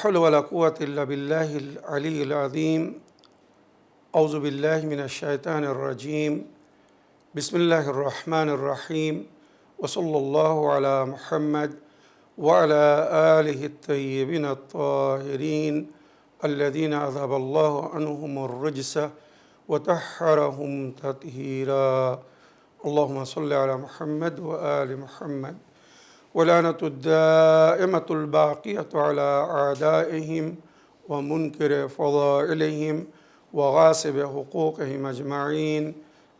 حول ولا قوة إلا بالله العلي العظيم أعوذ بالله من الشيطان الرجيم بسم الله الرحمن الرحيم وصلى الله على محمد وعلى آله الطيبين الطاهرين الذين أذهب الله عنهم الرجس وطهرهم تطهيرا اللهم صل على محمد وآل محمد ولعنة الدائمة الباقية على أعدائهم ومنكر فضائلهم وغاصب حقوقهم أجمعين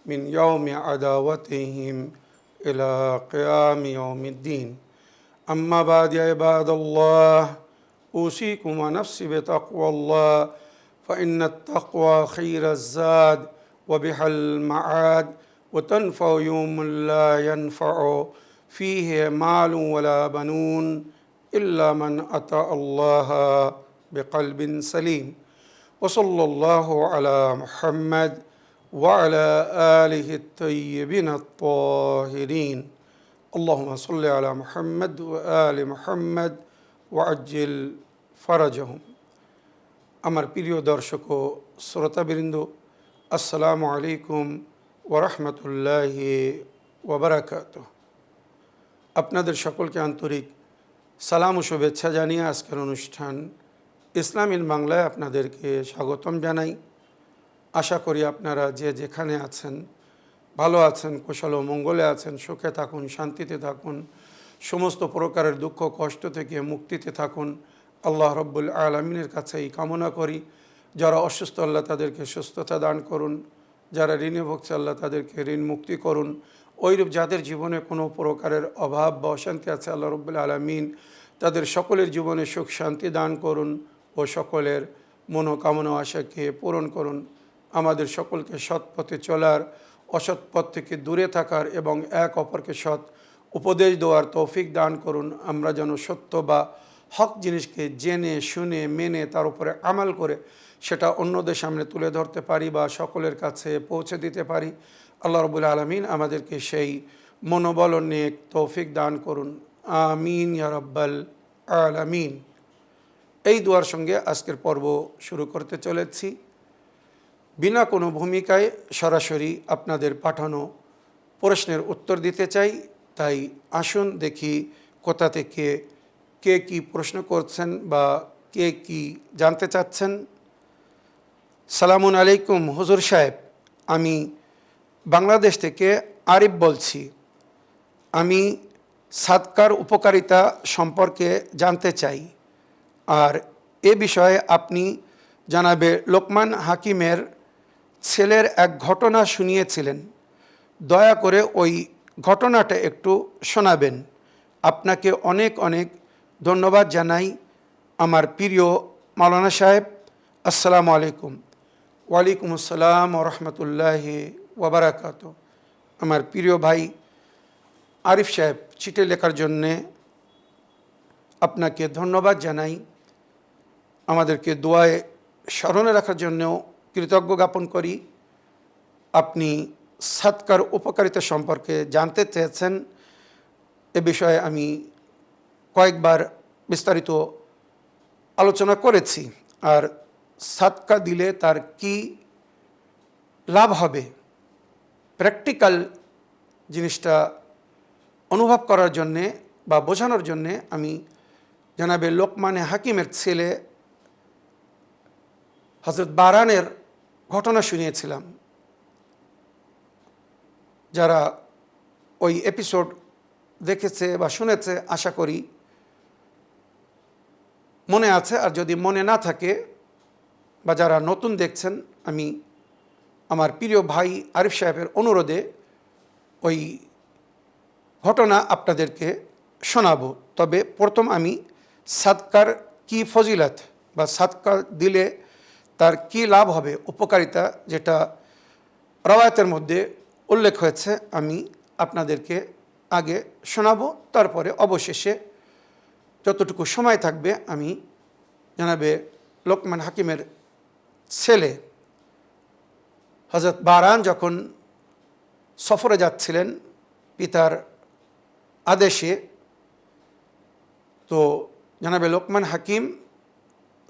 من يوم عداوتهم إلى قيام يوم الدين أما بعد يا عباد الله أوصيكم ونفسي بتقوى الله فإن التقوى خير الزاد وبها المعاد وتنفع يوم لا ينفع فيه مال ولا بنون إلا من أتى الله بقلب سليم وصلى الله على محمد وعلى آله الطيبين الطاهرين اللهم صل على محمد وآل محمد وعجل فرجهم আমার প্রিয় দর্শক ও শ্রোতাবৃন্দ আসসালামু আলাইকুম ওয়া রাহমাতুল্লাহি ওয়া বারাকাতুহু। আপনাদের সকলকে আন্তরিক সালাম ও শুভেচ্ছা জানিয়ে আজকের অনুষ্ঠান ইসলাম ইন বাংলায় আপনাদেরকে স্বাগতম জানাই। আশা করি আপনারা যে যেখানে আছেন ভালো আছেন, কুশল ও মঙ্গলে আছেন, সুখে থাকুন, শান্তিতে থাকুন, সমস্ত প্রকারের দুঃখ কষ্ট থেকে মুক্তিতে থাকুন। আল্লাহ রব্বুল আলামিনের কাছে এই কামনা করি। যারা অসুস্থ আল্লাহ তাদেরকে সুস্থতা দান করুন, যারা ঋণে ভুগছে আল্লাহ তাদেরকে ঋণ মুক্তি করুন। ওইরূপ যাদের জীবনে কোনো প্রকারের অভাব বা অশান্তি আছে আল্লাহ রব্বুল আলামিন তাদের সকলের জীবনে সুখ শান্তি দান করুন ও সকলের মনোকামনা আশাকে পূরণ করুন। আমাদের সকলকে সৎ পথে চলার, অসৎ পথ থেকে দূরে থাকার এবং এক অপরকে সৎ উপদেশ দেওয়ার তৌফিক দান করুন। আমরা যেন সত্য বা হক জিনিসকে জেনে শুনে মেনে তার উপরে আমাল করে সেটা অন্যদের সামনে তুলে ধরতে পারি বা সকলের কাছে পৌঁছে দিতে পারি। আল্লাহ রব্বুল আলামিন আমাদেরকে সেই মনোবল ও নেক তৌফিক দান করুন। আমিন ইয়া রাব্বাল আলামিন। এই দুয়ার সঙ্গে আজকের পর্ব শুরু করতে চলেছি। বিনা কোনো ভূমিকায় সরাসরি আপনাদের পাঠানো প্রশ্নের উত্তর দিতে চাই। তাই আসুন দেখি কোথা থেকে কে কি প্রশ্ন করছেন বা কে কি জানতে চাচ্ছেন। সালামুন আলাইকুম হুজুর সাহেব, আমি বাংলাদেশ থেকে আরিফ বলছি। আমি সাদকার উপকারিতা সম্পর্কে জানতে চাই, আর এ বিষয়ে আপনি জানাবে লোকমান হাকিমের ছেলের এক ঘটনা শুনিয়েছিলেন। দয়া করে ওই ঘটনাটা একটু শোনাবেন। আপনাকে অনেক অনেক ধন্যবাদ জানাই আমার প্রিয় মাওলানা সাহেব। আসসালামু আলাইকুম। ওয়ালাইকুম আসসালাম ওয়া রাহমাতুল্লাহি ওয়া বারাকাতুহু। আমার প্রিয় ভাই আরিফ সাহেব, চিঠি লেখার জন্যে আপনাকে ধন্যবাদ জানাই। আমাদেরকে দোয়ায় স্মরণে রাখার জন্যও কৃতজ্ঞ জ্ঞাপন করি। আপনি সাদকার উপকারিতা সম্পর্কে জানতে চেয়েছেন। এ বিষয়ে আমি কয়েকবার বিস্তারিত আলোচনা করেছি। আর সাদকা দিলে তার কি লাভ হবে, প্র্যাকটিক্যাল জিনিসটা অনুভব করার জন্যে বা বোঝানোর জন্যে আমি জানাবে লোকমানে হাকিমের ছেলে হযরত বারানের ঘটনা শুনিয়েছিলাম। যারা ওই এপিসোড দেখেছে বা শুনেছে আশা করি মনে আছে, আর যদি মনে না থাকে বা যারা নতুন দেখছেন, আমি আমার প্রিয় ভাই আরিফ সাহেবের অনুরোধে ওই ঘটনা আপনাদেরকে শোনাবো। তবে প্রথম আমি সাদকার কি ফজিলত বা সাদকা দিলে তার কি লাভ হবে, উপকারিতা যেটা রওয়ায়াতের মধ্যে উল্লেখ হয়েছে, আমি আপনাদেরকে আগে শোনাবো। তারপরে অবশেষে যতটুকু সময় থাকবে আমি জানাবে লোকমান হাকিমের ছেলে হযরত বারান যখন সফরে যাচ্ছিলেন পিতার আদেশে, তো জানাবে লোকমান হাকিম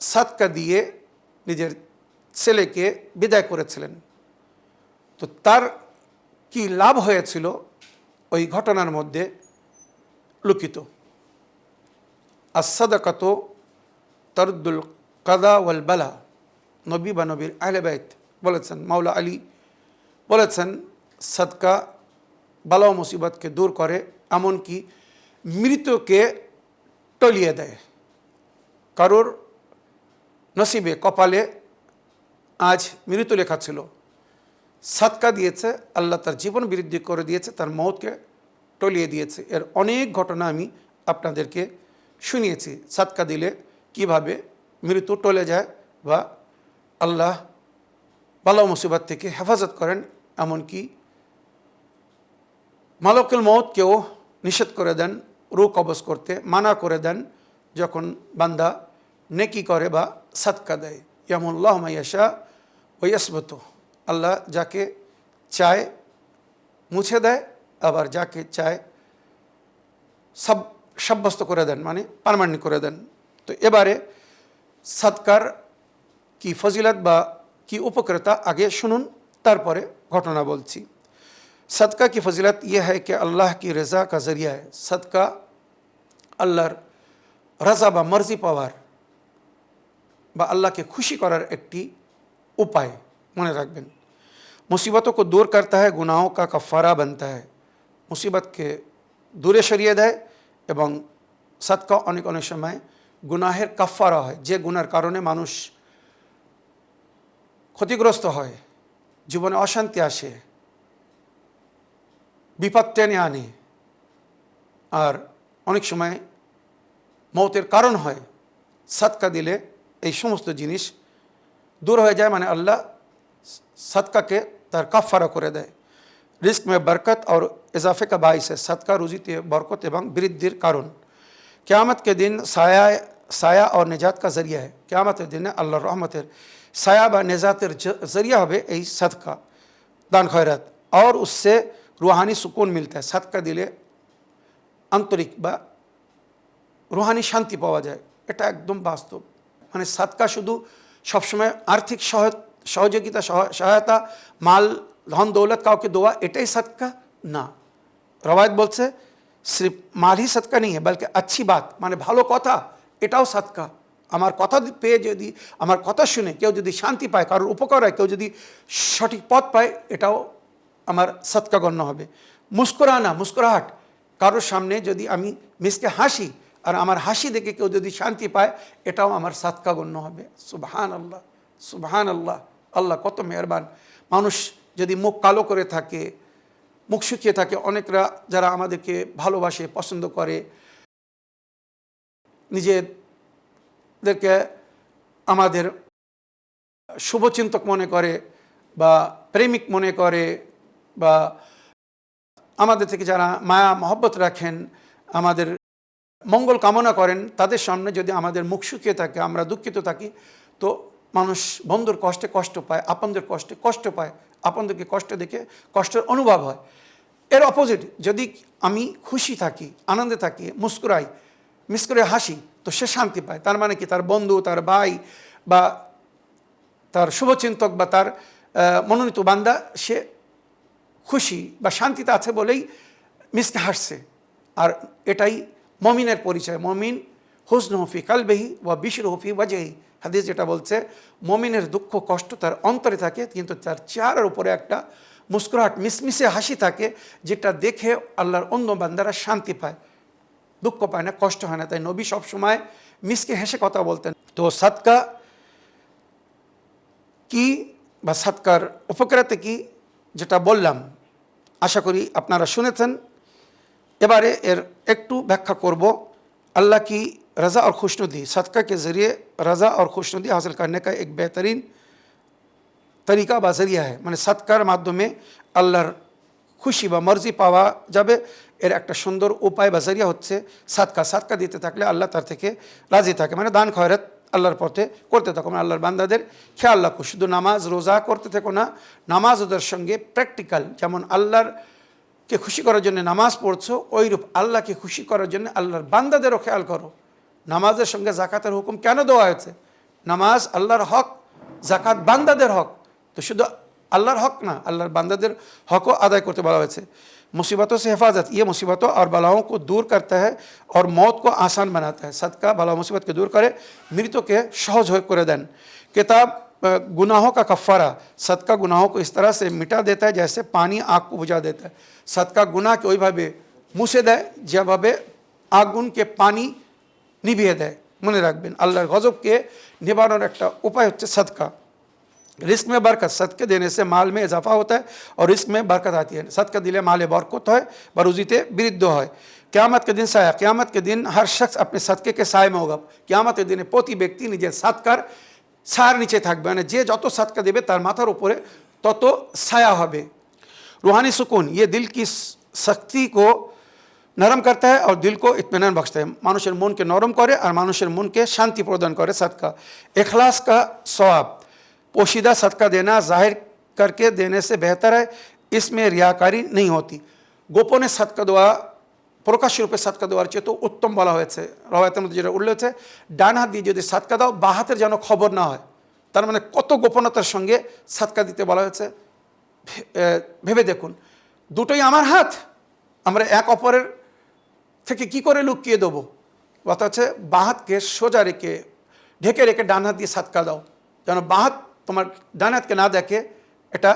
সাদকা দিয়ে নিজের ছেলেকে বিদায় করেছিলেন। তো তার কি লাভ হয়েছিল ওই ঘটনার মধ্যে লুকিত। as-সাদাকাত তারুদ্দুল কাদা ওয়াল বালা, নবী বা নবীর আহলে বাইত বলেছেন, মাওলা আলী বলেছেন, সাদকা বালা ও মুসিবতকে দূর করে, এমনকি মৃত্যুকে টলিয়ে দেয়। কারোর নসিবে কপালে আজ মৃত্যু লেখা ছিল, সাদকা দিয়েছে, আল্লাহ তার জীবন বৃদ্ধি করে দিয়েছে, তার মওতকে টলিয়ে দিয়েছে। এর অনেক ঘটনা আমি আপনাদেরকে শুনিয়েছি, সাদকা দিলে কিভাবে মৃত্যু টলে যায় বা আল্লাহ বালা মুসিবত থেকে হেফাজত করেন, এমনকি মালাকুল মওতকেও নিষেধ করে দেন রূহ কবজ করতে, মানা করে দেন যখন বান্দা নেকি করে বা সাদকা দেয়। ইয়ামুল্লাহু মা ইয়াশা ওয়া ইয়াসবুতু, আল্লাহ যাকে চায় মুছে দেয়, আবার যাকে চায় সাব্যস্ত করে দেন, মানে পার্মানেন্ট করে দেন। তো এবারে সাদকার কি ফজিলত বা কি উপকারিতা আগে শুনুন, তারপরে ঘটনা বলছি। सदका की फजीलत यह है कि अल्लाह की रज़ा का ज़रिया है। सदका আল্লাহর রাজা বা মর্জি পাওয়ার বা আল্লাহকে খুশি করার একটি উপায়, মনে রাখবেন। মুসিবতों को दूर करता है, गुनाहों का कफ़ारा बनता है। মুসিবতকে দূরে সরিয়ে দেয় এবং সদকা অনেক অনেক সময় গুনাহের কাফারা হয়। যে গুনার কারণে মানুষ ক্ষতিগ্রস্ত হয়, জীবনে অশান্তি আসে, বিপদ টেনে আনে, আর অনেক সময় মওতের কারণ হয়, সদকা দিলে এই সমস্ত জিনিস দূর হয়ে যায়। মানে আল্লাহ সদকাকে তার কাফারা করে দেয়। রিস্ক মে বরকত और इजाफे का बाइस है। सदका रुज़ीते बरकत एवं বৃদ্ধির কারণ। क़यामत के दिन साया और निजात का ज़रिया है। क़यामतेর দিনে আল্লাহর রহমতের साया বা निजाতের ज़रिया হবে এই सदका, दान खैरात, और उससे रूहानी सुकून मिलता है। सदका दिले आंतरिक বা রুহানি শান্তি পাওয়া যায়, এটা একদম বাস্তব। মানে সদকা শুধু সবসময় আর্থিক সহযোগিতা, সহায়তা, মাল, ধন দৌলত কাউকে দেওয়া, এটাই সদকা না। রওয়ায়ত বলছে সির্ফ মাল ही सदका नहीं है बल्कि अच्छी बात, মানে ভালো কথা, এটাও সদকা। আমার কথা পেয়ে যদি, আমার কথা শুনে কেউ যদি শান্তি পায়, কারোর উপকার হয়, কেউ যদি সঠিক পথ পায়, এটাও আমার সদকা গণ্য হবে। মুস্কুরানা, মুস্কুরাহাট, কারোর সামনে যদি আমি মিসকে হাসি আর আমার হাসি দেখে কেউ যদি শান্তি পায়, এটাও আমার সদকা গণ্য হবে। সুবহান আল্লাহ, সুবহান আল্লাহ, আল্লাহ কত মেহেরবান। মানুষ যদি মুখ কালো করে থাকে, মুখ শুকিয়ে থাকে, অনেকরা যারা আমাদেরকে ভালোবাসে, পছন্দ করে, নিজেদেরকে আমাদের শুভচিন্তক মনে করে বা প্রেমিক মনে করে বা আমাদের থেকে যারা মায়া মহব্বত রাখেন, আমাদের মঙ্গল কামনা করেন, তাদের সামনে যদি আমাদের মুখ শুকিয়ে থাকে, আমরা দুঃখিত থাকি, তো মানুষ বন্ধুর কষ্টে কষ্ট পায়, আপনদের কষ্টে কষ্ট পায়, আপনদেরকে কষ্ট দেখে কষ্টের অনুভব হয়। এর অপোজিট, যদি আমি খুশি থাকি, আনন্দে থাকি, মুস্কুরাই, মিস্কুরে হাসি, তো সে শান্তি পায়। তার মানে কি, তার বন্ধু, তার ভাই বা তার শুভচিন্তক বা তার মনোনীত বান্দা, সে খুশি বা শান্তিতে আছে বলেই মিসকে হাসছে। আর এটাই মমিনের পরিচয়। মমিন হুজনুহু ফি কলবিহি ওয়া বিশরুহু ফি ওয়াজহিহি। হাদিস যেটা বলছে, মমিনের দুঃখ কষ্ট তার অন্তরে থাকে, কিন্তু তার চেহারার উপরে একটা মুস্কুরাহট, মিসমিসে হাসি থাকে, যেটা দেখে আল্লাহর অন্য বান্দারা শান্তি পায়, দুঃখ পায় না, কষ্ট হয় না। তাই নবী সবসময় মিসকে হেসে কথা বলতেন। তো সদকা কি বা সদকার উপকারিতা কি, যেটা বললাম, আশা করি আপনারা শুনেছেন। এবারে এর একটু ব্যাখ্যা করব। अल्लाह की रज़ा और खुशनुदी, सदका के ज़रिए रज़ा और खुशनुदी हासिल करने का एक बेहतरीन तरीका বা ज़रिया है। মানে সদকার মাধ্যমে আল্লাহর খুশি বা মর্জি পাওয়া যাবে, এর একটা সুন্দর উপায় বা ज़रिया হচ্ছে সদকা। সদকা দিতে থাকলে আল্লাহ তার থেকে রাজি থাকে, মানে দান খয়রাত আল্লাহর পথে করতে থাকো, মানে আল্লাহর বান্দাদের খেয়াল রাখো। শুধু নামাজ রোজা করতে থাকো না, নামাজ ওদের সঙ্গে প্র্যাকটিক্যাল, যেমন আল্লাহরকে খুশি করার জন্য নামাজ পড়ছো, ওইরূপ আল্লাহকে খুশি করার জন্য আল্লাহর বান্দাদেরও খেয়াল করো। নামাজের সঙ্গে জাকাতের হুকুম কেন দেওয়া হয়েছে? নামাজ আল্লাহর হক, জাকাত বান্দাদের হক। তো শুধু अल्लाहर हक ना, अल्लाहर बंदाদের हक अदा करते বলা হয়েছে। मुसीबतों से हिफाजत, ये मुसीबतों और बलाओं को दूर करता है और मौत को आसान बनाता है। सदका बला मुसीबत के दूर करे, मृत्यु के सहज हो करे देन। किताब गुनाहों का कफ़ारा, सदका गुनाहों को इस तरह से मिटा देता है जैसे पानी आग को बुझा देता है। सदका गुनाह के ওইভাবে মুছে দেয় যেভাবে আগুন के पानी নিভিয়ে দেয়। মনে রাখবেন আল্লাহর গজবকে নিবারণের একটা উপায় হচ্ছে सदका। रिस्क में बरकत, सदके देने से माल में इजाफा होता है और रिस्क में बरकत आती है। सदका दिले माले बरकत है, बरूजीते बृद्ध है। क़यामत के दिन साया, क़यामत के दिन हर शख्स अपने सदके के साय में होगा। क़यामत के दिन प्रति व्यक्ति निजे सदकार ছায়ার নিচে থাকবে, মানে যে যত सदका देवे तार माथार উপরে তত ছায়া হবে। रूहानी सुकून, ये दिल की सख्ती को नरम करता है और दिल को इत्मीनान बख्शता है। मानुषेर मन के नरम करे और मानुषेर मन के शांति प्रदान करे सदका। इखलास का सवाब, पोशीदा सदका देना जाहिर करके देने से बेहतर है, इसमें रियाकारी नहीं होती। गोपने सदका देওয়া প্রকাশ রূপে সদকা দেওয়ার চেয়ে তো উত্তম বলা হয়েছে। রওয়ায়াতের মধ্যে যেটা উল্লেখ হয়েছে, ডান হাত দিয়ে যদি সদকা দাও বাঁ হাতের যেন খবর না হয়। তার মানে কত গোপনতার সঙ্গে সদকা দিতে বলা হয়েছে ভেবে দেখুন। দুটোই আমার হাত, আমরা এক অপরের থেকে কি করে লুকিয়ে দেবো? কথা হচ্ছে বাঁ হাতকে সোজা রেখে ঢেকে রেখে ডান হাত দিয়ে সদকা দাও, যেন বাঁ হাত তোমার ডান হাতকে না দেখে। এটা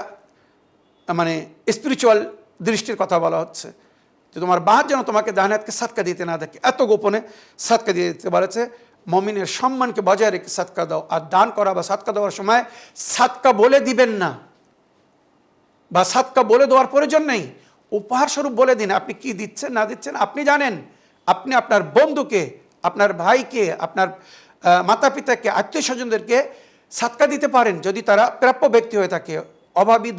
মানে স্পিরিচুয়াল দৃষ্টির কথা বলা হচ্ছে যে তোমার বাঁ হাত যেন তোমাকে ডান হাতকে সদকা দিতে না দেখে, এত গোপনে সদকা দিয়ে দিতে বলেছে। মমিনের সম্মানকে বজায় রেখে সদকা দাও। আর দান করা বা সদকা দেওয়ার সময় সদকা বলে দিবেন না বা সদকা বলে দেওয়ার প্রয়োজন নেই। উপহার স্বরূপ বলে দিন আপনি কি দিচ্ছেন না দিচ্ছেন আপনি জানেন। আপনি আপনার বন্ধুকে, আপনার ভাইকে, আপনার মাতা পিতাকে, আত্মীয় স্বজনদেরকে সদকা দিতে পারেন যদি তারা প্রাপ্য ব্যক্তি হয়ে থাকে, অভাবী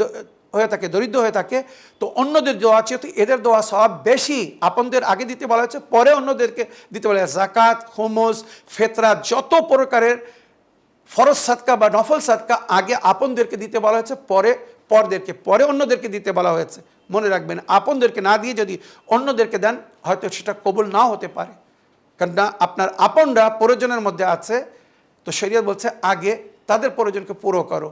হয়ে থাকে, দরিদ্র হয়ে থাকে। তো অন্যদের দোয়া আছে, তো এদের দোয়া সব বেশি। আপনদের আগে দিতে বলা হয়েছে, পরে অন্যদেরকে দিতে বলা হয়েছে। জাকাত, খুমুস, ফিতরা, যত প্রকারের ফরজ সদকা বা নফল সদকা আগে আপনদেরকে দিতে বলা হয়েছে, পরে পরদেরকে, পরে অন্যদেরকে দিতে বলা হয়েছে। মনে রাখবেন আপনদেরকে না দিয়ে যদি অন্যদেরকে দেন হয়তো সেটা কবুল নাও হতে পারে, কারণ আপনার আপনরা প্রয়োজনের মধ্যে আছে। তো শরীয়ত বলছে আগে তাদের প্রয়োজনকে পুরো করো।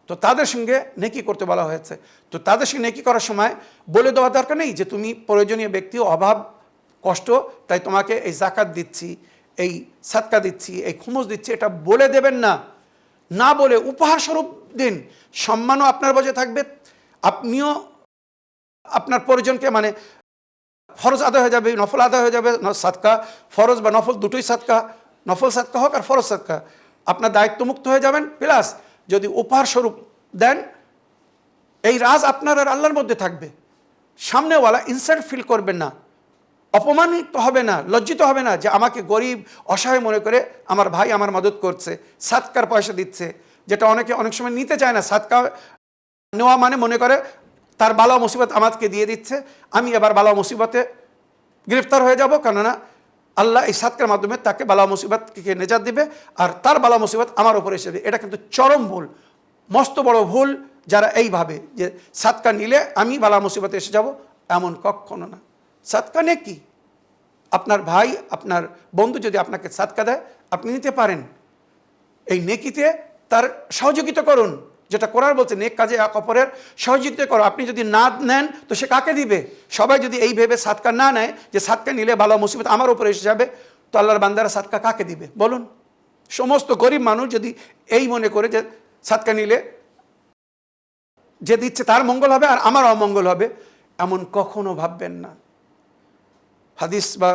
তো তাদের সঙ্গে নেকি করতে বলা হয়েছে। তো তাদের সঙ্গে নেকি করার সময় বলে দেওয়া দরকার নেই যে তুমি প্রয়োজনীয় ব্যক্তি, অভাব কষ্ট, তাই তোমাকে এই জাকাত দিচ্ছি, এই সদকা দিচ্ছি, এই খুমুস দিচ্ছি, এটা বলে দেবেন না। না বলে উপহার স্বরূপ দিন, সম্মানও আপনার বজায় থাকবে, আপনিও আপনার প্রয়োজনকে মানে ফরজ আদায় হয়ে যাবে, নফল আদায় হয়ে যাবে। সদকা ফরজ বা নফল দুটোই সদকা, নফল সদকা হোক আর ফরজ সদকা, আপনার দায়িত্বমুক্ত হয়ে যাবেন। প্লাস যদি উপহার স্বরূপ দেন এই রাজ আপনার আর আল্লাহর মধ্যে থাকবে। সামনেওয়ালা ইনসাল্ট ফিল করবেন না, অপমানিত হবে না, লজ্জিত হবে না যে আমাকে গরিব অসহায় মনে করে আমার ভাই আমার মদত করছে, সদকার পয়সা দিচ্ছে, যেটা অনেকে অনেক সময় নিতে চায় না। সদকা নেওয়া মানে মনে করে তার বালা মুসিবত আমাকে দিয়ে দিচ্ছে, আমি এবার বালা মুসিবতে গ্রেফতার হয়ে যাব, কেননা আল্লাহ এই সদকার মাধ্যমে তাকে বালা মুসিবতকে নেজাত দিবে আর তার বালা মুসিবত আমার উপরে এসে। এটা কিন্তু চরম ভুল, মস্ত বড় ভুল। যারা এইভাবে যে সদকা নিলে আমি বালা মুসিবতে এসে যাব, এমন কখনো না। সদকা নেকি, আপনার ভাই আপনার বন্ধু যদি আপনাকে সদকা দেয় আপনি নিতে পারেন, এই নেকিতে তার সহযোগিতা করুন। যেটা করার বলছে নেক কাজে এক অপরের সহযোগিতা করো। আপনি যদি না নেন তো সে কাকে দিবে? সবাই যদি এই ভেবে সদকা না নেয় যে সদকা নিলে বালা মুসিবত আমার উপরে এসে যাবে, তো আল্লাহর বান্দারা সদকা কাকে দিবে বলুন? সমস্ত গরিব মানুষ যদি এই মনে করে যে সদকা নিলে যে দিচ্ছে তার মঙ্গল হবে আর আমার অমঙ্গল হবে, এমন কখনো ভাববেন না। হাদিস বা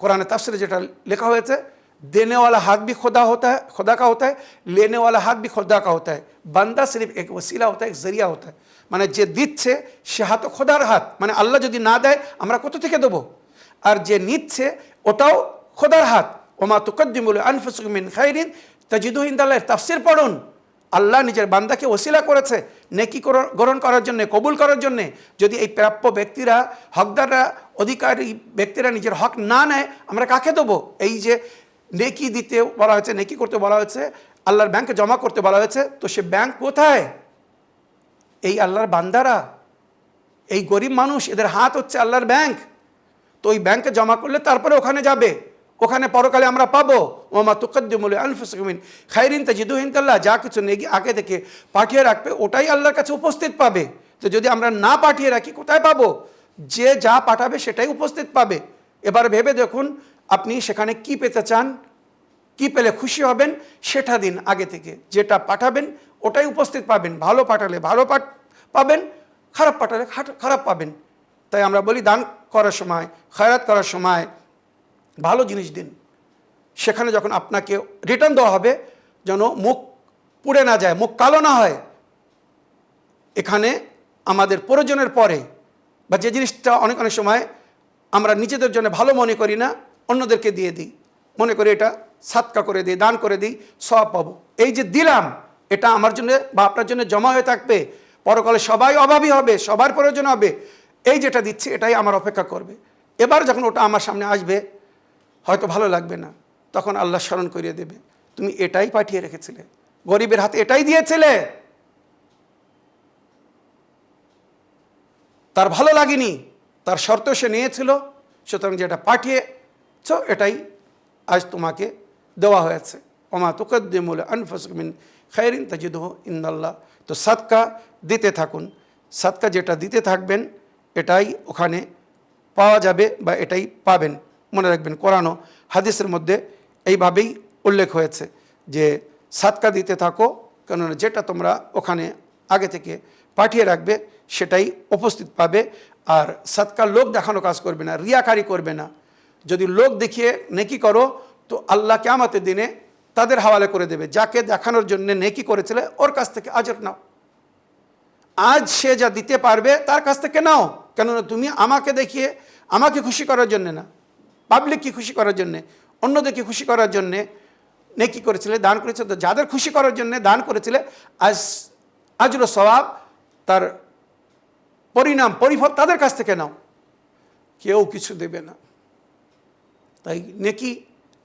কোরআনে তাফসিরে যেটা লেখা হয়েছে, देने वाला हाथ भी खुदा होता है, खुदा का होता है, लेने वाला हाथ भी खुदा का होता है। बंदा सिर्फ एक वसीला होता है, एक जरिया होता है। মানে যে দিচ্ছে সে হাত খোদার হাত, মানে আল্লাহ যদি না দেয় আমরা কোথা থেকে দেবো? আর যে নিচ্ছে ওটাও খোদার হাত। ওমা তুকদ্দিমু লিআনফুসিকুম মিন খাইরিন তাজিদুহু ইনদাল্লাহি। তাফসীর পড়ুন। আল্লাহ নিজের বান্দাকে ওসিলা করেছে নেকি গ্রহণ করার জন্য, কবুল করার জন্য। যদি এই প্রাপ্য ব্যক্তিরা, হকদাররা, অধিকারী ব্যক্তিরা নিজের হক না নেয় আমরা কাকে দেবো? এই যে নেকি দিতে বলা হয়েছে, নেকি করতে বলা হয়েছে, আল্লাহর ব্যাংকে জমা করতে বলা হয়েছে, তো সে ব্যাংক কোথায়? এই আল্লাহর বান্দারা, এই গরিব মানুষ, এদের হাত হচ্ছে আল্লাহর ব্যাংক। তো ওই ব্যাংকে জমা করলে তারপরে ওখানে যাবে, ওখানে পরকালে আমরা পাবো। ওমা তুকদ্দিমু লিআনফুসিকুম মিন খায়রিন তাজিদুহু ইনদাল্লাহ, যা কিছু নেকি আগে থেকে পাঠিয়ে রাখবে ওটাই আল্লাহর কাছে উপস্থিত পাবে। তো যদি আমরা না পাঠিয়ে রাখি কোথায় পাবো? যে যা পাঠাবে সেটাই উপস্থিত পাবে। এবার ভেবে দেখুন আপনি সেখানে কি পেতে চান, কি পেলে খুশি হবেন সেটা দিন আগে থেকে। যেটা পাঠাবেন ওটাই উপস্থিত পাবেন। ভালো পাঠালে ভালো পাবেন, খারাপ পাঠালে খারাপ পাবেন। তাই আমরা বলি দান করার সময়, খয়রাত করার সময় ভালো জিনিস দিন। সেখানে যখন আপনাকে রিটার্ন দেওয়া হবে যেন মুখ পুড়ে না যায়, মুখ কালো না হয়। এখানে আমাদের প্রয়োজনের পরে বা যে জিনিসটা অনেক সময় আমরা নিজেদের জন্য ভালো মনে করি না, অন্যদেরকে দিয়ে দিই, মনে করি এটা সাদকা করে দিই, দান করে দিই, সওয়াব পাবো। এই যে দিলাম এটা আমার জন্য বা আপনার জন্য জমা হয়ে থাকবে, পরকালে সবাই অভাবী হবে, সবার প্রয়োজন হবে। এই যেটা দিচ্ছি এটাই আমার অপেক্ষা করবে। এবার যখন ওটা আমার সামনে আসবে হয়তো ভালো লাগবে না, তখন আল্লাহ স্মরণ করিয়ে দেবে তুমি এটাই পাঠিয়ে রেখেছিলে, গরিবের হাতে এটাই দিয়েছিলে, তার ভালো লাগেনি, তার শর্ত সে নিয়েছিল, সুতরাং যেটা পাঠিয়েছ এটাই আজ তোমাকে দেওয়া হয়েছে। ওমা তুকদ্দিমু লিআনফুসিকুম মিন খায়রিন তাজিদুহু ইনদাল্লাহ। তো সাদকা দিতে থাকুন, সাদকা যেটা দিতে থাকবেন এটাই ওখানে পাওয়া যাবে বা এটাই পাবেন। মনে রাখবেন কোরআন ও হাদিসের মধ্যে এইভাবেই উল্লেখ হয়েছে যে সাদকা দিতে থাকো, কেননা যেটা তোমরা ওখানে আগে থেকে পাঠিয়ে রাখবে সেটাই উপস্থিত পাবে। আর সাদকা লোক দেখানো কাজ করবে না, রিয়াকারি করবে না। যদি লোক দেখিয়ে নেকি করো তো আল্লাহ কিয়ামতের দিনে তাদের হাওয়ালে করে দেবে, যাকে দেখানোর জন্য নেকি করেছিলে ওর কাছ থেকে আজর নাও। আজ সে যা দিতে পারবে তার কাছ থেকে নাও, কেননা তুমি আমাকে দেখিয়ে আমাকে খুশি করার জন্য না, পাবলিককে খুশি করার জন্যে, অন্যদেরকে খুশি করার জন্যে নেকি করেছিলে, দান করেছিলে। তো যাদের খুশি করার জন্যে দান করেছিলে আজ আজর সওয়াব, তার পরিণাম পরিফল তাদের কাছ থেকে নাও, কেউ কিছু দেবে না। তাই নেকি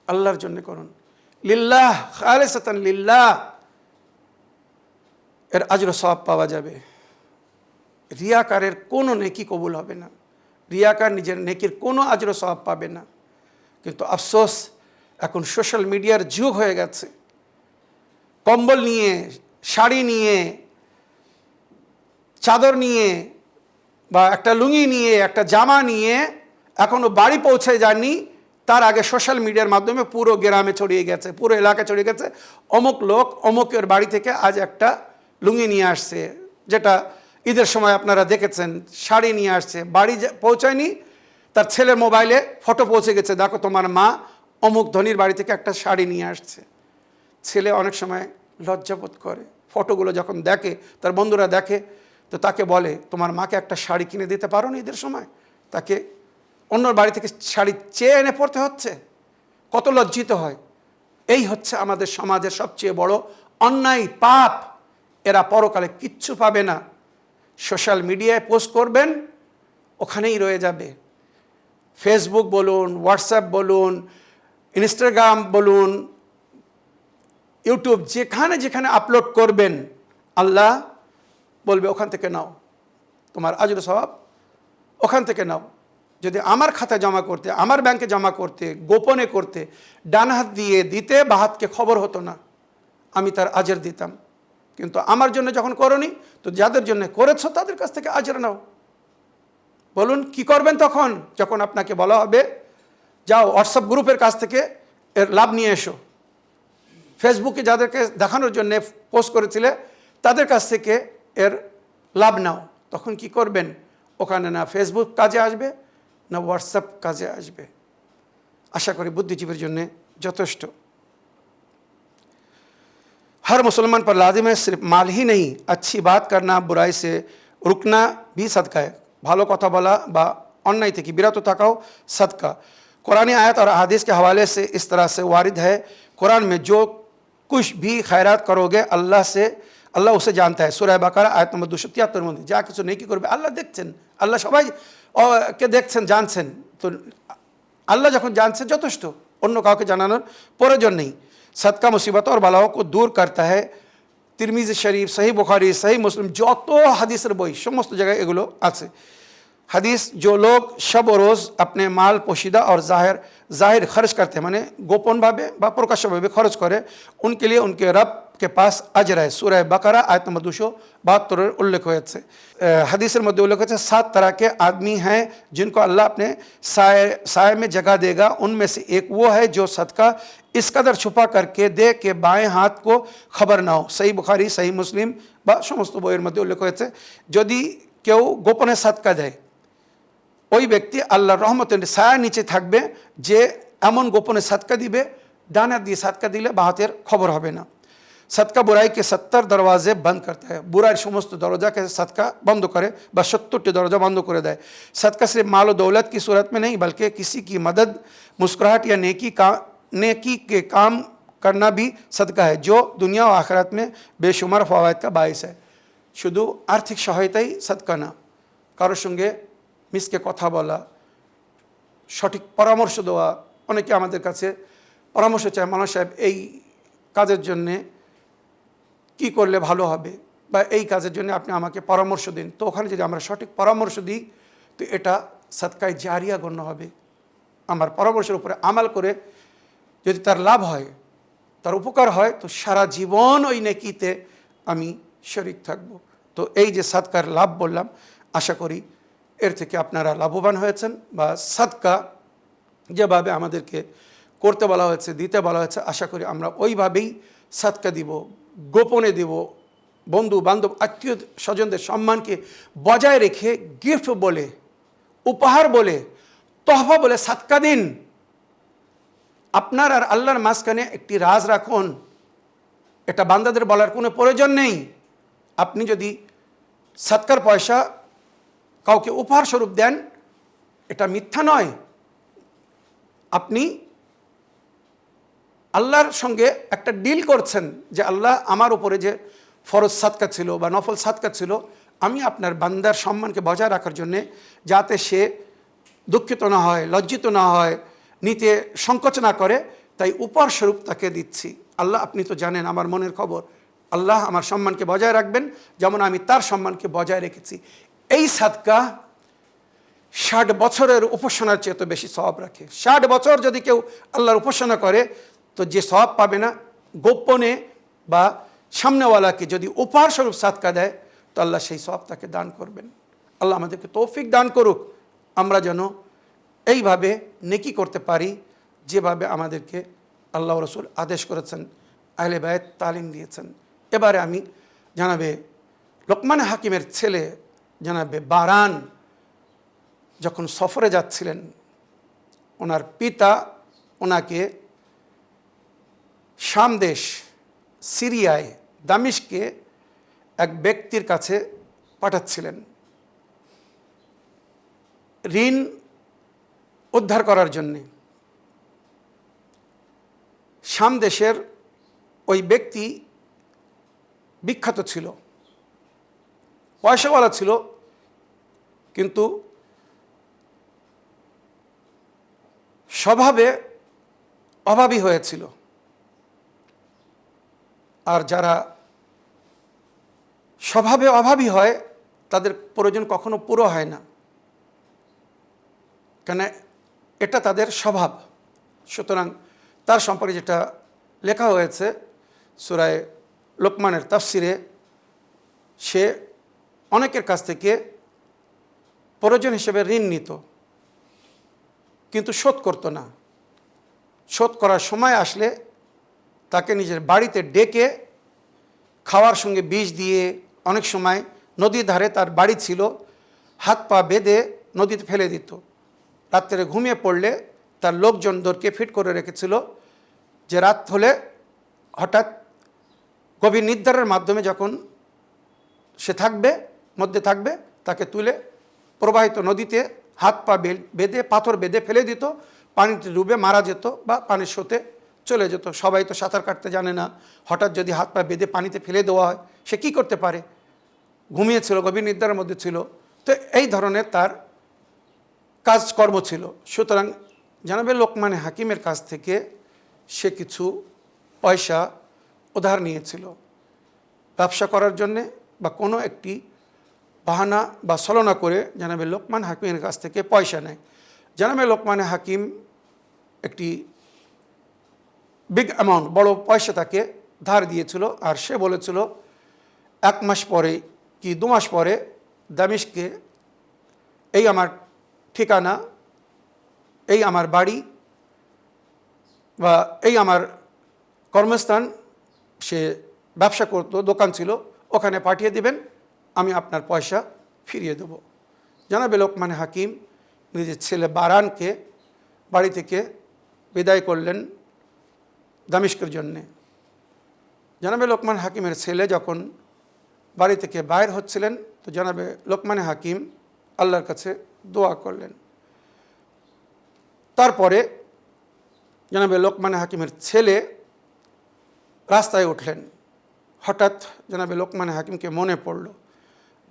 আল্লাহর জন্য করুন, লিল্লাহ, খালিসাতান লিল্লাহ, এর আজর সওয়াব পাওয়া যাবে। রিয়াকারের কোনো নেকি কবুল হবে না, রিয়াকার নিজের নেকির কোনো আজর সওয়াব পাবে না। কিন্তু আফসোস এখন সোশ্যাল মিডিয়ার যুগ হয়ে গেছে। কম্বল নিয়ে, শাড়ি নিয়ে, চাদর নিয়ে বা একটা লুঙ্গি নিয়ে, একটা জামা নিয়ে এখনও বাড়ি পৌঁছে যায়নি, তার আগে সোশ্যাল মিডিয়ার মাধ্যমে পুরো গ্রামে ছড়িয়ে গেছে, পুরো এলাকায় ছড়িয়ে গেছে। অমুক লোক অমুকের বাড়ি থেকে আজ একটা লুঙ্গি নিয়ে আসছে, যেটা ঈদের সময় আপনারা দেখেছেন, শাড়ি নিয়ে আসছে, বাড়ি পৌঁছায়নি, তার ছেলের মোবাইলে ফটো পৌঁছে গেছে, দেখো তোমার মা অমুক ধনীর বাড়ি থেকে একটা শাড়ি নিয়ে আসছে। ছেলে অনেক সময় লজ্জাবোধ করে, ফটোগুলো যখন দেখে, তার বন্ধুরা দেখে, তো তাকে বলে তোমার মাকে একটা শাড়ি কিনে দিতে পারো না ঈদের সময়? তাকে অন্য বাড়ি থেকে শাড়ি চেয়ে এনে পড়তে হচ্ছে, কত লজ্জিত হয়। এই হচ্ছে আমাদের সমাজের সবচেয়ে বড় অন্যায়, পাপ। এরা পরকালে কিচ্ছু পাবে না। সোশ্যাল মিডিয়ায় পোস্ট করবেন, ওখানেই রয়ে যাবে। ফেসবুক বলুন, হোয়াটসঅ্যাপ বলুন, ইনস্টাগ্রাম বলুন, ইউটিউব, যেখানে যেখানে আপলোড করবেন আল্লাহ বলবে ওখান থেকে নাও, তোমার আজর সওয়াব ওখান থেকে নাও। যদি আমার খাতায় জমা করতে, আমার ব্যাংকে জমা করতে, গোপনে করতে, ডান হাত দিয়ে দিতে বা হাতকে খবর হতো না, আমি তার আজর দিতাম। কিন্তু আমার জন্য যখন করনি, তো যাদের জন্য করেছো তাদের কাছ থেকে আজর নাও। বলুন কি করবেন তখন? যখন আপনাকে বলা হবে যাও হোয়াটসঅ্যাপ গ্রুপের কাছ থেকে এর লাভ নিয়ে এসো, ফেসবুকে যাদেরকে দেখানোর জন্য পোস্ট করেছিলে তাদের কাছ থেকে এর লাভ নাও, তখন কি করবেন? ওখানে না ফেসবুক কাজে আসবে না হোয়াটসঅ্যাপ কাজে আসবে। আশা করি बुद्धिजीवी জন্য যথেষ্ট। हर मुसलमान पर लाजिम है सिर्फ माल ही नहीं, अच्छी बात करना, बुराई से रुकना भी सदका है। ভালো কথা বলা বা অন্যায় থেকে বিরত থাকাও सदका। कुरानी आयत और हदीस के हवाले से इस तरह से वारिद है, कुरान में जो कुछ भी खैरात करोगे আল্লাহ उसे जानता है। सूरह बकरा आयत नंबर 273 মধ্যে যা কিছু নেকি করবে আল্লাহ দেখছেন, আল্লাহ সবাইকে দেখছেন, জানছেন। তো আল্লাহ যখন জানছে যথেষ্ট, অন্য কাউকে জানানোর প্রয়োজন নেই। सदका मुसीबत और बलाओं को दूर करता है। तिरमिजी शरीफ, सही बुखारी, सही मुस्लिम, যত হাদিসের বই সমস্ত জায়গায় এগুলো আছে। हदीस, जो लोग शब और रोज़ अपने माल पोशीदा और ज़ाहिर खर्च करते हैं, माने गोपन भावे बा प्रकाश्यभावे खर्च करे, उनके लिए उनके रब के पास अजर है। सूरह बकरा आयत नंबर 272 उल्लेख হয়েছে। हदीसের মধ্যে उल्लेख হয়েছে 7 तरह के आदमी हैं जिनको अल्लाह अपने साए में जगह देगा। उनमें से एक वो है जो सदका इस कदर छुपा करके दे कि बाएं हाथ को खबर ना हो। सही बुखारी, सही मुस्लिम বা সমস্ত বইয়ের মধ্যে উল্লেখ হয়েছে, যদি কেউ গোপনে সদকা দেয়, ওই ব্যক্তি আল্লাহর রহমতের ছায়ার নিচে থাকবে, যে এমন গোপনে সদকা দিবে, ডান হাত দিয়ে সদকা দিলে বাঁ হাতের খবর হবে না। सदका बुराई के 70 दरवाजे बंद करता है। बुराई समस्त दरवाजा के सदका बंद करे, बस 70 दरवाजा बंद कर दे। सदका सिर्फ माल दौलत की सूरत में नहीं, बल्कि किसी की मदद, मुस्कुराहट या नेकी के काम करना भी सदका है, जो दुनिया और आखिरत में बेशुमार फ़वाइद का बायस है। शुधु आर्थिक सहायताई सदका ना, कारो संगे मिसके कथा बोला, সঠিক পরামর্শ দেওয়া। অনেকে আমাদের কাছে পরামর্শ চায়, মাওলানা সাহেব এই কাজের জন্যে কি করলে ভালো হবে, বা এই কাজের জন্য আপনি আমাকে পরামর্শ দিন। তো ওখানে যদি আমরা সঠিক পরামর্শ দিই, তো এটা সদকায়ে জারিয়া গণ্য হবে। আমার পরামর্শের উপরে আমাল করে যদি তার লাভ হয়, তার উপকার হয়, তো সারা জীবন ওই নেকিতে আমি শরীক থাকব। তো এই যে সদকার লাভ বললাম, আশা করি এর থেকে আপনারা লাভবান হয়েছেন, বা সদকা যেভাবে আমাদেরকে করতে বলা হয়েছে, দিতে বলা হয়েছে, আশা করি আমরা ওইভাবেই সদকা দিব, গোপনে দেব। বন্ধু বান্ধব আত্মীয় স্বজনদের সম্মানকে বজায় রেখে গিফট বলে, উপহার বলে, তহফা বলে সদকা দিন। আপনার আর আল্লাহর মাঝখানে একটি রাজ রাখুন, এটা বান্দাদের বলার কোনো প্রয়োজন নেই। আপনি যদি সদকার পয়সা কাউকে উপহার স্বরূপ দেন, এটা মিথ্যা নয়। আপনি আল্লাহর সঙ্গে একটা ডিল করছেন, যে আল্লাহ আমার উপরে যে ফরজ সাদকা ছিল বা নফল সাদকা ছিল, আমি আপনার বান্দার সম্মানকে বজায় রাখার জন্যে, যাতে সে দুঃখিত না হয়, লজ্জিত না হয়, নিতে সংকোচ না করে, তাই উপহার স্বরূপ তাকে দিচ্ছি। আল্লাহ, আপনি তো জানেন আমার মনের খবর, আল্লাহ আমার সম্মানকে বজায় রাখবেন যেমন আমি তার সম্মানকে বজায় রেখেছি। এই সাদকা 60 বছরের উপাসনার চেয়ে তো বেশি সওয়াব রাখে। 60 বছর যদি কেউ আল্লাহর উপাসনা করে, তো যে সওয়াব পাবে না, গোপনে বা সামনেওয়ালাকে যদি উপহার স্বরূপ সাদকা দেয়, তো আল্লাহ সেই সওয়াব তাকে দান করবেন। আল্লাহ আমাদেরকে তৌফিক দান করুক, আমরা যেন এইভাবে নেকি করতে পারি যেভাবে আমাদেরকে আল্লাহ রসুল আদেশ করেছেন, আহলে বায়ত তালিম দিয়েছেন। এবারে আমি জানাবে লোকমান হাকিমের ছেলে জানাবে বারান যখন সফরে যাচ্ছিলেন, ওনার পিতা ওনাকে শাম দেশ সিরিয়ায় দামিশকে এক ব্যক্তির কাছে পাঠাচ্ছিলেন ঋণ উদ্ধার করার জন্যে। শাম দেশের ওই ব্যক্তি বিখ্যাত ছিল, পয়সাওয়ালা ছিল, কিন্তু স্বভাবে অভাবী হয়েছিল। আর যারা স্বভাবে অভাবী হয়, তাদের প্রয়োজন কখনো পুরো হয় না, কেন এটা তাদের স্বভাব। সুতরাং তার সম্পর্কে যেটা লেখা হয়েছে সূরা লোকমানের তাফসিরে, সে অনেকের কাছ থেকে প্রয়োজন হিসেবে ঋণ নিত, কিন্তু শোধ করত না। শোধ করার সময় আসলে তাকে নিজের বাড়িতে ডেকে খাওয়ার সঙ্গে বিষ দিয়ে, অনেক সময় নদীর ধারে তার বাড়ি ছিল, হাত পা বেঁধে নদীতে ফেলে দিত। রাত্রে ঘুমিয়ে পড়লে তার লোকজনদেরকে ফিট করে রেখেছিল, যে রাত হলে হঠাৎ গভীর নিদ্রার মাধ্যমে যখন সে মধ্যে থাকবে, তাকে তুলে প্রবাহিত নদীতে হাত পা বেঁধে, পাথর বেঁধে ফেলে দিত, পানিতে ডুবে মারা যেত বা পানির স্রোতে চলে যেত। সবাই তো সাঁতার কাটতে জানে না, হঠাৎ যদি হাত পা বেঁধে পানিতে ফেলে দেওয়া হয়, সে কী করতে পারে? ঘুমিয়েছিল, গভীর নিদ্রার মধ্যে ছিল। তো এই ধরনের তার কাজকর্ম ছিল। সুতরাং জানাবে লোকমান হাকিমের কাছ থেকে সে কিছু পয়সা উধার নিয়েছিল ব্যবসা করার জন্যে, বা কোনো একটি বাহানা বা ছলনা করে জনাবে লোকমান হাকিমের কাছ থেকে পয়সা নেয়। জনাবে লোকমান হাকিম একটি বিগ অ্যামাউন্ট, বড় পয়সা তাকে ধার দিয়েছিল, আর সে বলেছিল 1 মাস পরে কি 2 মাস পরে দামিশকে এই আমার ঠিকানা, এই আমার বাড়ি বা এই আমার কর্মস্থান, সে ব্যবসা করত, দোকান ছিল, ওখানে পাঠিয়ে দিবেন, আমি আপনার পয়সা ফিরিয়ে দেব। জনাবে লোকমান হাকিম নিজের ছেলে বারানকে বাড়ি থেকে বিদায় করলেন দামিশকের জন্যে। জনাবে লোকমান হাকিমের ছেলে যখন বাড়ি থেকে বাইর হচ্ছিলেন, তো জনাবে লোকমান হাকিম আল্লাহর কাছে দোয়া করলেন। তারপরে জনাবে লোকমান হাকিমের ছেলে রাস্তায় উঠলেন। হঠাৎ জনাবে লোকমান হাকিমকে মনে পড়ল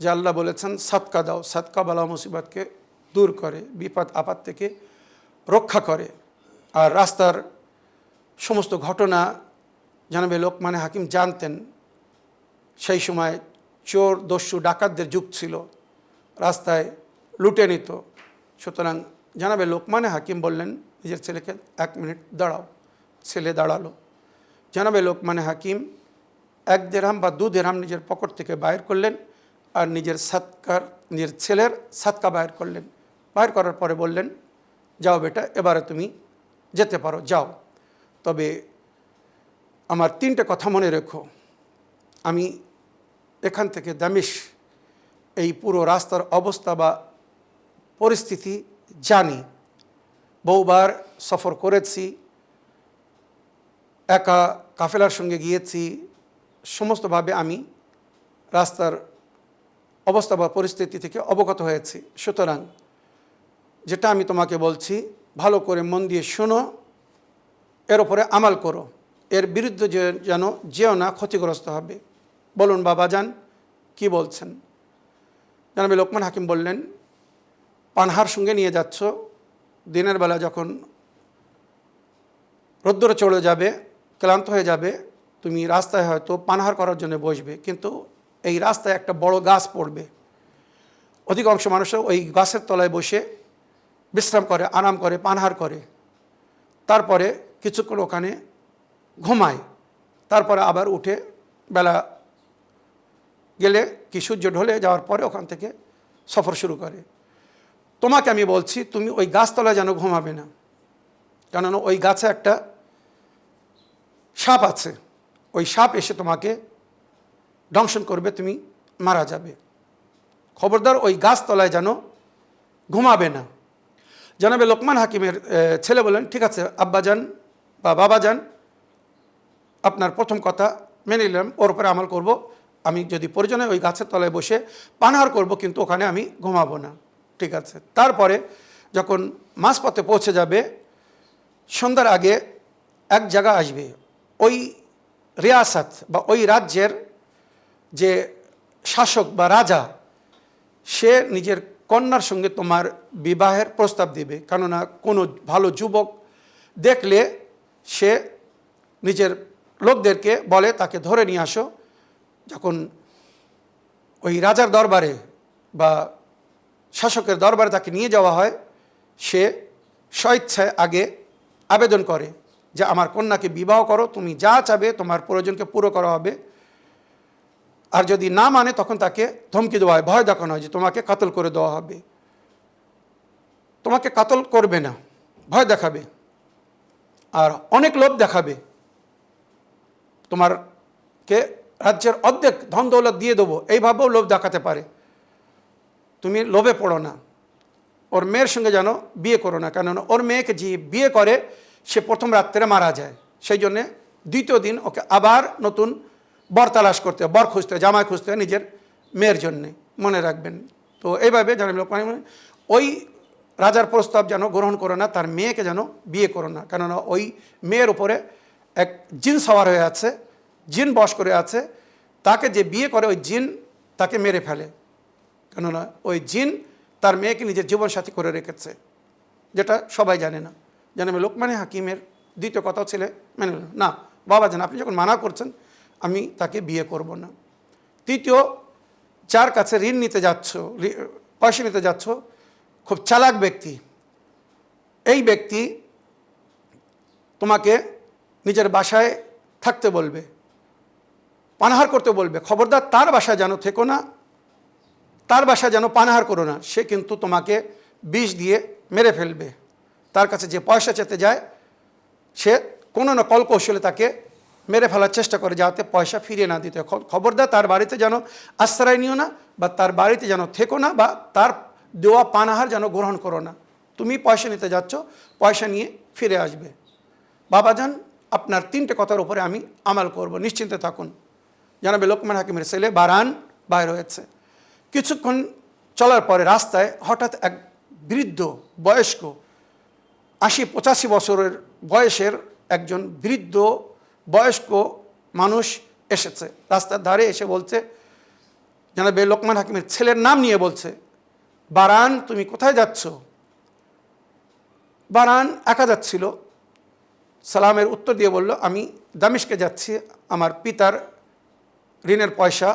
যে আল্লাহ বলেছেন সাদকা দাও, সাদকা বালা মুসিবতকে দূর করে, বিপদ আপদ থেকে রক্ষা করে। আর রাস্তার সমস্ত ঘটনা জনাবে লোকমান হাকিম জানতেন। সেই সময় চোর, দস্যু, ডাকাতদের যুগ ছিল, রাস্তায় লুটে নিত। সুতরাং জনাবে লোকমান হাকিম বললেন নিজের ছেলেকে 1 মিনিট দাঁড়াও। ছেলে দাঁড়ালো। জনাবে লোকমান হাকিম 1 দিরহাম বা 2 দিরহাম নিজের পকেট থেকে বাইর করলেন আর নিজের ছেলের সাদকা বাইর করলেন। বাইর করার পরে বললেন, যাও বেটা, এবারে তুমি যেতে পারো, যাও। তবে আমার 3টে কথা মনে রেখো। আমি এখান থেকে দামিশ এই পুরো রাস্তার অবস্থা বা পরিস্থিতি জানি, বহুবার সফর করেছি, একা কাফেলার সঙ্গে গিয়েছি, সমস্তভাবে আমি রাস্তার অবস্থা বা পরিস্থিতি থেকে অবগত হয়েছি। সুতরাং যেটা আমি তোমাকে বলছি ভালো করে মন দিয়ে শোনো, এর ওপরে আমাল করো, এর বিরুদ্ধে যেন যেও না, ক্ষতিগ্রস্ত হবে। বলুন বাবাজান কি বলছেন? জনাবে লোকমান হাকিম বললেন, পানহার সঙ্গে নিয়ে যাচ্ছ, দিনের বেলা যখন রোদ্দুরে চলে যাবে, ক্লান্ত হয়ে যাবে, তুমি রাস্তায় হয়তো পানহার করার জন্য বসবে, কিন্তু এই রাস্তায় একটা বড় গাছ পড়বে। অধিকাংশ মানুষ ওই গাছের তলায় বসে বিশ্রাম করে, আরাম করে, পানহার করে, তারপরে কিছুক্ষণ ওখানে ঘুমায়, তারপরে আবার উঠে বেলা গেলে কি সূর্য ঢলে যাওয়ার পরে ওখান থেকে সফর শুরু করে। তোমাকে আমি বলছি তুমি ওই গাছতলায় যেন ঘুমাবে না, কেননা ওই গাছে একটা সাপ আছে, ওই সাপ এসে তোমাকে দংশন করবে, তুমি মারা যাবে। খবরদার ওই গাছতলায় যেন ঘুমাবে না। জনাবে লোকমান হাকিমের ছেলে বলেন, ঠিক আছে আব্বাজান বা বাবাজান, আপনার প্রথম কথা মেনে নিলাম, ওর উপরে আমল করব। আমি যদি প্রয়োজনে ওই গাছের তলায় বসে পানাহার করব, কিন্তু ওখানে আমি ঘুমাবো না। ঠিক আছে। তারপরে যখন মাঝপথে পৌঁছে যাবে, সন্ধ্যার আগে এক জায়গা আসবে, ওই রিয়াসাত বা ওই রাজ্যের যে শাসক বা রাজা, সে নিজের কন্যার সঙ্গে তোমার বিবাহের প্রস্তাব দেবে। কেননা কোনো ভালো যুবক দেখলে সে নিজের লোকদেরকে বলে তাকে ধরে নিয়ে আসো। যখন ওই রাজার দরবারে বা শাসকের দরবারে তাকে নিয়ে যাওয়া হয়, সে স্বেচ্ছায় আগে আবেদন করে যে আমার কন্যাকে বিবাহ করো, তুমি যা চাবে তোমার প্রয়োজনকে পুরো করা হবে। আর যদি না মানে তখন তাকে ধমকি দেওয়া হয়, ভয় দেখানো হয় যে তোমাকে কাতল করে দেওয়া হবে। তোমাকে কাতল করবে না, ভয় দেখাবে আর অনেক লোভ দেখাবে। তোমারকে রাজ্যের অর্ধেক ধন দৌলত দিয়ে দেবো, এইভাবেও লোভ দেখাতে পারে। তুমি লোভে পড়ো না, ওর মেয়ের সঙ্গে যেন বিয়ে করো না, কেননা ওর মেয়েকে যে বিয়ে করে সে প্রথম রাত্রে মারা যায়। সেই জন্যে দ্বিতীয় দিন ওকে আবার নতুন বর তালাশ করতে, বর খুঁজতে, জামাই খুঁজতে নিজের মেয়ের জন্যে, মনে রাখবেন। তো এইভাবে জানাবে লোকমান, ওই রাজার প্রস্তাব যেন গ্রহণ করো না, তার মেয়েকে যেন বিয়ে করো না, কেননা ওই মেয়ের উপরে এক জিন সওয়ার হয়ে আছে, জিন বশ করে আছে। তাকে যে বিয়ে করে ওই জিন তাকে মেরে ফেলে, কেননা ওই জিন তার মেয়েকে নিজের জীবনসাথী করে রেখেছে, যেটা সবাই জানে না। জানাবে লোকমান হাকিমের দ্বিতীয় কথা ছেলে মেনে নিল না, বাবা জান আপনি যখন মানা করছেন আমি তাকে বিয়ে করব না। তৃতীয় যার কাছে ঋণ নিতে যাচ্ছ, পয়সা নিতে যাচ্ছ, খুব চালাক ব্যক্তি। এই ব্যক্তি তোমাকে নিজের বাসায় থাকতে বলবে, পানাহার করতে বলবে। খবরদার তার বাসায় যেন থেকো না, তার বাসায় যেন পানাহার করো না। সে কিন্তু তোমাকে বিষ দিয়ে মেরে ফেলবে। তার কাছে যে পয়সা চেতে যায়, সে কোনো না কলকৌশলে তাকে মেরে ফেলার চেষ্টা করে, যাতে পয়সা ফিরিয়ে না দিতে। খবরদার তার বাড়িতে যেন আশ্রয় নিও না, বা তার বাড়িতে যেন থেকো না, বা তার দেওয়া পানাহার যেন গ্রহণ করো না। তুমি পয়সা নিতে যাচ্ছ, পয়সা নিয়ে ফিরে আসবে। বাবাজান, আপনার 3টে কথার উপরে আমি আমাল করব, নিশ্চিন্তে থাকুন। জনাবে লোকমান হাকিমের ছেলে বারান বাইর হয়েছে। কিছুক্ষণ চলার পরে রাস্তায় হঠাৎ এক বৃদ্ধ, বয়স্ক 80-85 বছরের বয়সের একজন বৃদ্ধ বয়স্ক মানুষ এসেছে। রাস্তার ধারে এসে বলছে, জনাবে লোকমান হাকিমের ছেলের নাম নিয়ে বলছে, বারান তুমি কোথায় যাচ্ছ? বারান একা যাচ্ছিল। সালামের উত্তর দিয়ে বলল, আমি দামিশকে যাচ্ছি আমার পিতার ঋণের পয়সা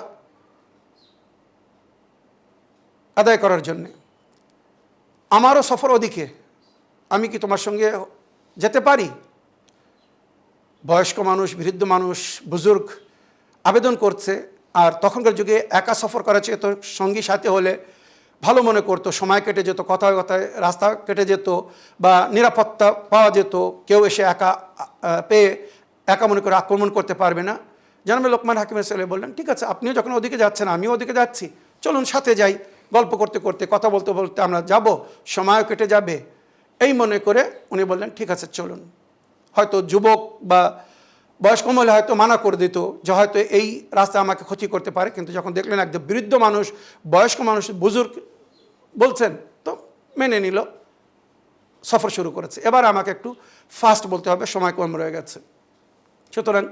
আদায় করার জন্যে। আমারও সফর ওদিকে, আমি কি তোমার সঙ্গে যেতে পারি? বয়স্ক মানুষ, বৃদ্ধ মানুষ, বুজুর্গ আবেদন করছে। আর তখনকার যুগে একা সফর করা চেয়ে তো সঙ্গী সাথে হলে ভালো মনে করতো, সময় কেটে যেত, কথায় কথায় রাস্তা কেটে যেত, বা নিরাপত্তা পাওয়া যেত। কেউ এসে একা পেয়ে একা মনে করে আক্রমণ করতে পারবে না। জনাবে লোকমান হাকিমের ছেলে বললেন, ঠিক আছে, আপনিও যখন ওদিকে যাচ্ছেন আমিও ওদিকে যাচ্ছি, চলুন সাথে যাই। গল্প করতে করতে, কথা বলতে বলতে আমরা যাব, সময়ও কেটে যাবে। এই মনে করে উনি বললেন, ঠিক আছে চলুন। হয়তো যুবক বা বয়স্ক মহিলা হয়তো মানা করে দিত যে হয়তো এই রাস্তা আমাকে ক্ষতি করতে পারে, কিন্তু যখন দেখলেন একদম বৃদ্ধ মানুষ, বয়স্ক মানুষ, বুজুর্গ বলছেন, তো মেনে নিল, সফর শুরু করেছে। এবার আমাকে একটু ফাস্ট বলতে হবে, সময় কম রয়ে গেছে। সুতরাং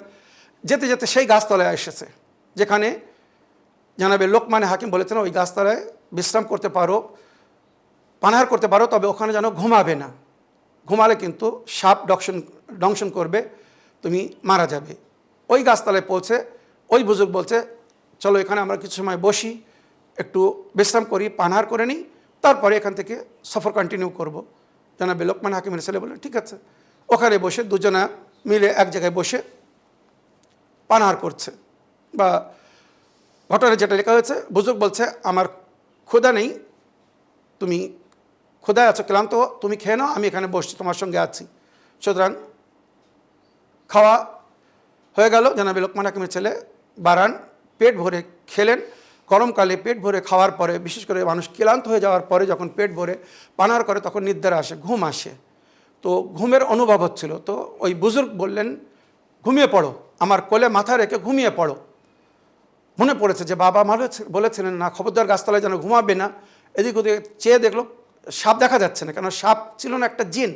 যেতে যেতে সেই গাছতলায় এসেছে, যেখানে জানাবে লোকমান হাকিম বলেছেন ওই গাছতলায় বিশ্রাম করতে পারো, পানাহার করতে পারো, তবে ওখানে যেন ঘুমাবে না। ঘুমালে কিন্তু সাপ দংশন করবে, তুমি মারা যাবে। ওই গাছতলায় পৌঁছে ওই বুজুর্গ বলছে, চলো এখানে আমরা কিছু সময় বসি, একটু বিশ্রাম করি, পানাহার করে নিই, তারপরে এখান থেকে সফর কন্টিনিউ করব। জানাবে লোকমান হাকিমের ছেলে বললেন, ঠিক আছে। ওখানে বসে দুজনা মিলে এক জায়গায় বসে পানাহার করছে। বা ঘটনায় যেটা লেখা হয়েছে, বুজুর্গ বলছে, আমার ক্ষুধা নেই, তুমি ক্ষুধায় আছো, ক্লান্ত, তুমি খেয়ে নাও, আমি এখানে বসছি, তোমার সঙ্গে আছি। সুতরাং খাওয়া হয়ে গেল। জানাবে লোকমান হাকিমের ছেলে বারান পেট ভরে খেলেন। গরমকালে পেট ভরে খাওয়ার পরে, বিশেষ করে মানুষ ক্লান্ত হয়ে যাওয়ার পরে যখন পেট ভরে পানাহার করে, তখন নিদ্রা আসে, ঘুম আসে। তো ঘুমের অনুভব হচ্ছিল। তো ওই বুজুর্গ বললেন, ঘুমিয়ে পড়ো, আমার কোলে মাথা রেখে ঘুমিয়ে পড়ো। মনে পড়েছে যে বাবা বলেছিলেন না, খবরদার গাছতলায় যেন ঘুমাবে না। এদিক ওদিকে চেয়ে দেখলো সাপ দেখা যাচ্ছে না, কেন সাপ ছিল না, একটা জিন।